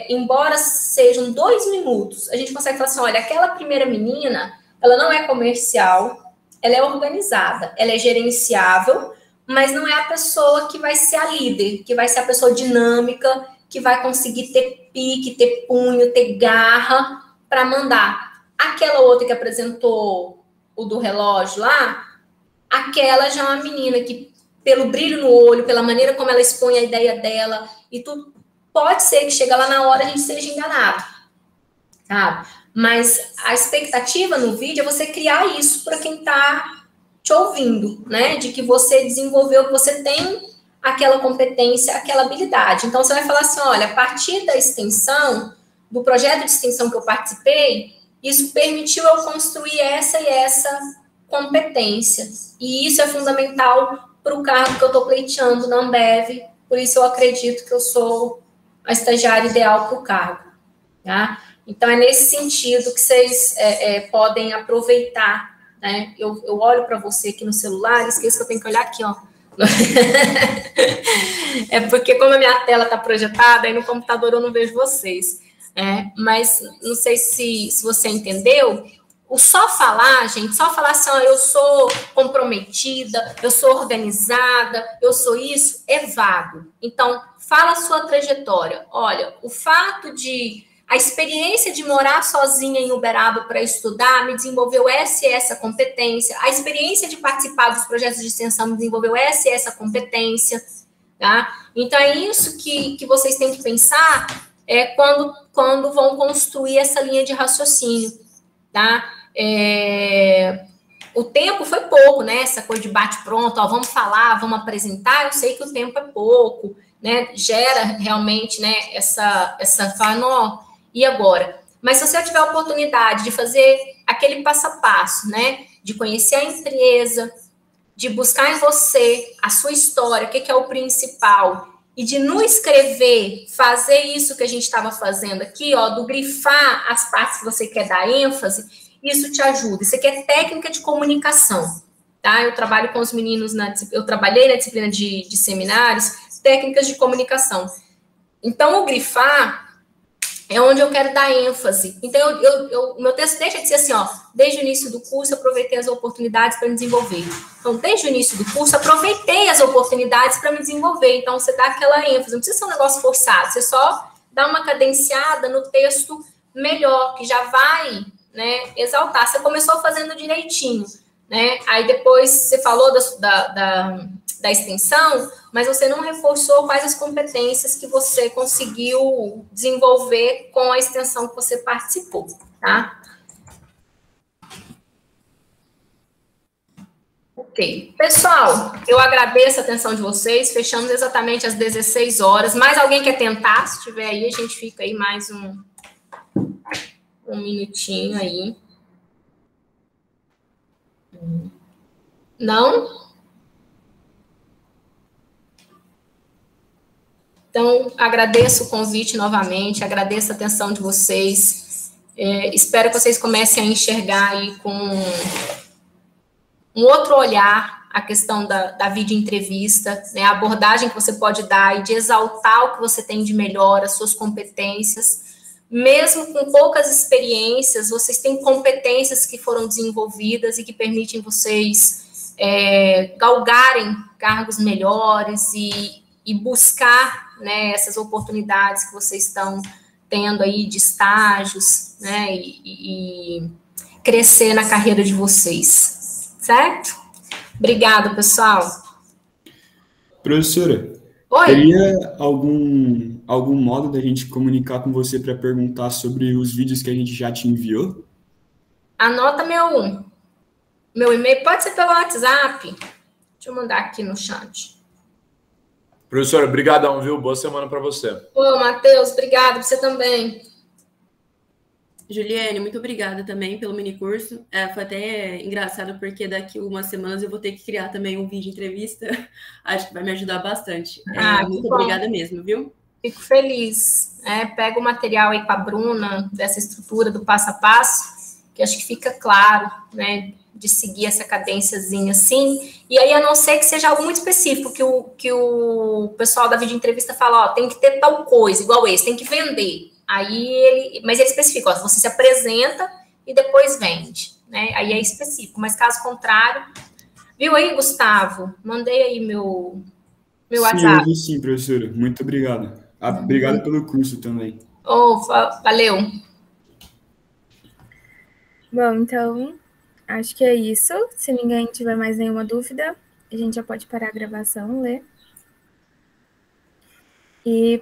embora sejam 2 minutos, a gente consegue falar assim, olha, aquela primeira menina, ela não é comercial, ela é organizada, ela é gerenciável, mas não é a pessoa que vai ser a líder, que vai ser a pessoa dinâmica, que vai conseguir ter pique, ter punho, ter garra para mandar. Aquela outra que apresentou o do relógio lá, aquela já é uma menina que, pelo brilho no olho, pela maneira como ela expõe a ideia dela, e tudo, pode ser que chega lá na hora a gente seja enganado, sabe? Mas a expectativa no vídeo é você criar isso para quem está te ouvindo, né? De que você desenvolveu, que você tem aquela competência, aquela habilidade. Então, você vai falar assim, olha, a partir da extensão, do projeto de extensão que eu participei, isso permitiu eu construir essa e essa competência. E isso é fundamental para o cargo que eu estou pleiteando na Ambev. Por isso eu acredito que eu sou a estagiária ideal para o cargo. Tá? Então, é nesse sentido que vocês podem aproveitar. Né? Eu olho para você aqui no celular, esqueço que eu tenho que olhar aqui, ó. É porque como a minha tela está projetada, aí no computador eu não vejo vocês. Mas não sei se você entendeu. O só falar, gente, só falar assim, ó, eu sou comprometida, eu sou organizada, eu sou isso, é vago. Então, fala a sua trajetória. Olha, o fato de... A experiência de morar sozinha em Uberaba para estudar me desenvolveu essa e essa competência. A experiência de participar dos projetos de extensão me desenvolveu essa e essa competência. Tá? Então, é isso que vocês têm que pensar quando vão construir essa linha de raciocínio. Tá? O tempo foi pouco, né? Essa coisa de bate-pronto, ó, vamos falar, vamos apresentar. Eu sei que o tempo é pouco, né? Gera realmente, né, essa fala, e agora? Mas se você tiver a oportunidade de fazer aquele passo a passo, né? De conhecer a empresa, de buscar em você a sua história, o que é o principal, e de no escrever, fazer isso que a gente estava fazendo aqui, ó, do grifar as partes que você quer dar ênfase, isso te ajuda. Isso aqui é técnica de comunicação, tá? Eu trabalho com os meninos, eu trabalhei na disciplina de seminários, técnicas de comunicação. Então, o grifar é onde eu quero dar ênfase. Então, o meu texto deixa de ser assim, ó, desde o início do curso, aproveitei as oportunidades para me desenvolver. Então, desde o início do curso, aproveitei as oportunidades para me desenvolver. Então, você dá aquela ênfase, não precisa ser um negócio forçado, você só dá uma cadenciada no texto melhor, que já vai, né, exaltar. Você começou fazendo direitinho, né? Aí depois você falou da extensão, mas você não reforçou quais as competências que você conseguiu desenvolver com a extensão que você participou, tá? Ok. Pessoal, eu agradeço a atenção de vocês, fechamos exatamente às 16 horas. Mais alguém quer tentar? Se tiver aí, a gente fica aí mais um minutinho aí. Não? Então, agradeço o convite novamente, agradeço a atenção de vocês. Espero que vocês comecem a enxergar aí com um outro olhar a questão da videoentrevista, né, a abordagem que você pode dar e de exaltar o que você tem de melhor, as suas competências. Mesmo com poucas experiências, vocês têm competências que foram desenvolvidas e que permitem vocês galgarem cargos melhores e buscar, né, essas oportunidades que vocês estão tendo aí de estágios, né, e crescer na carreira de vocês, certo? Obrigada, pessoal. Professora, Oi? teria algum modo da gente comunicar com você para perguntar sobre os vídeos que a gente já te enviou? Anota meu e-mail, pode ser pelo WhatsApp. Deixa eu mandar aqui no chat. Professora, brigadão, viu? Boa semana para você. Ô, Matheus, obrigado, você também. Juliane, muito obrigada também pelo minicurso. Foi até engraçado, porque daqui umas semanas eu vou ter que criar também um vídeo entrevista. Acho que vai me ajudar bastante. Muito obrigada mesmo, viu? Fico feliz. Pega o material aí com a Bruna, dessa estrutura do passo a passo, que acho que fica claro, né, de seguir essa cadênciazinha assim. E aí, a não ser que seja algo muito específico, que o pessoal da videoentrevista fala, ó, tem que ter tal coisa, igual esse, tem que vender. Mas ele especifica, ó, você se apresenta e depois vende, né? Aí é específico, mas caso contrário, viu aí, Gustavo? Mandei aí meu WhatsApp. Eu vi sim, professora. Muito obrigado. Obrigado pelo curso também. Valeu. Bom, então, acho que é isso. Se ninguém tiver mais nenhuma dúvida, a gente já pode parar a gravação, ler. E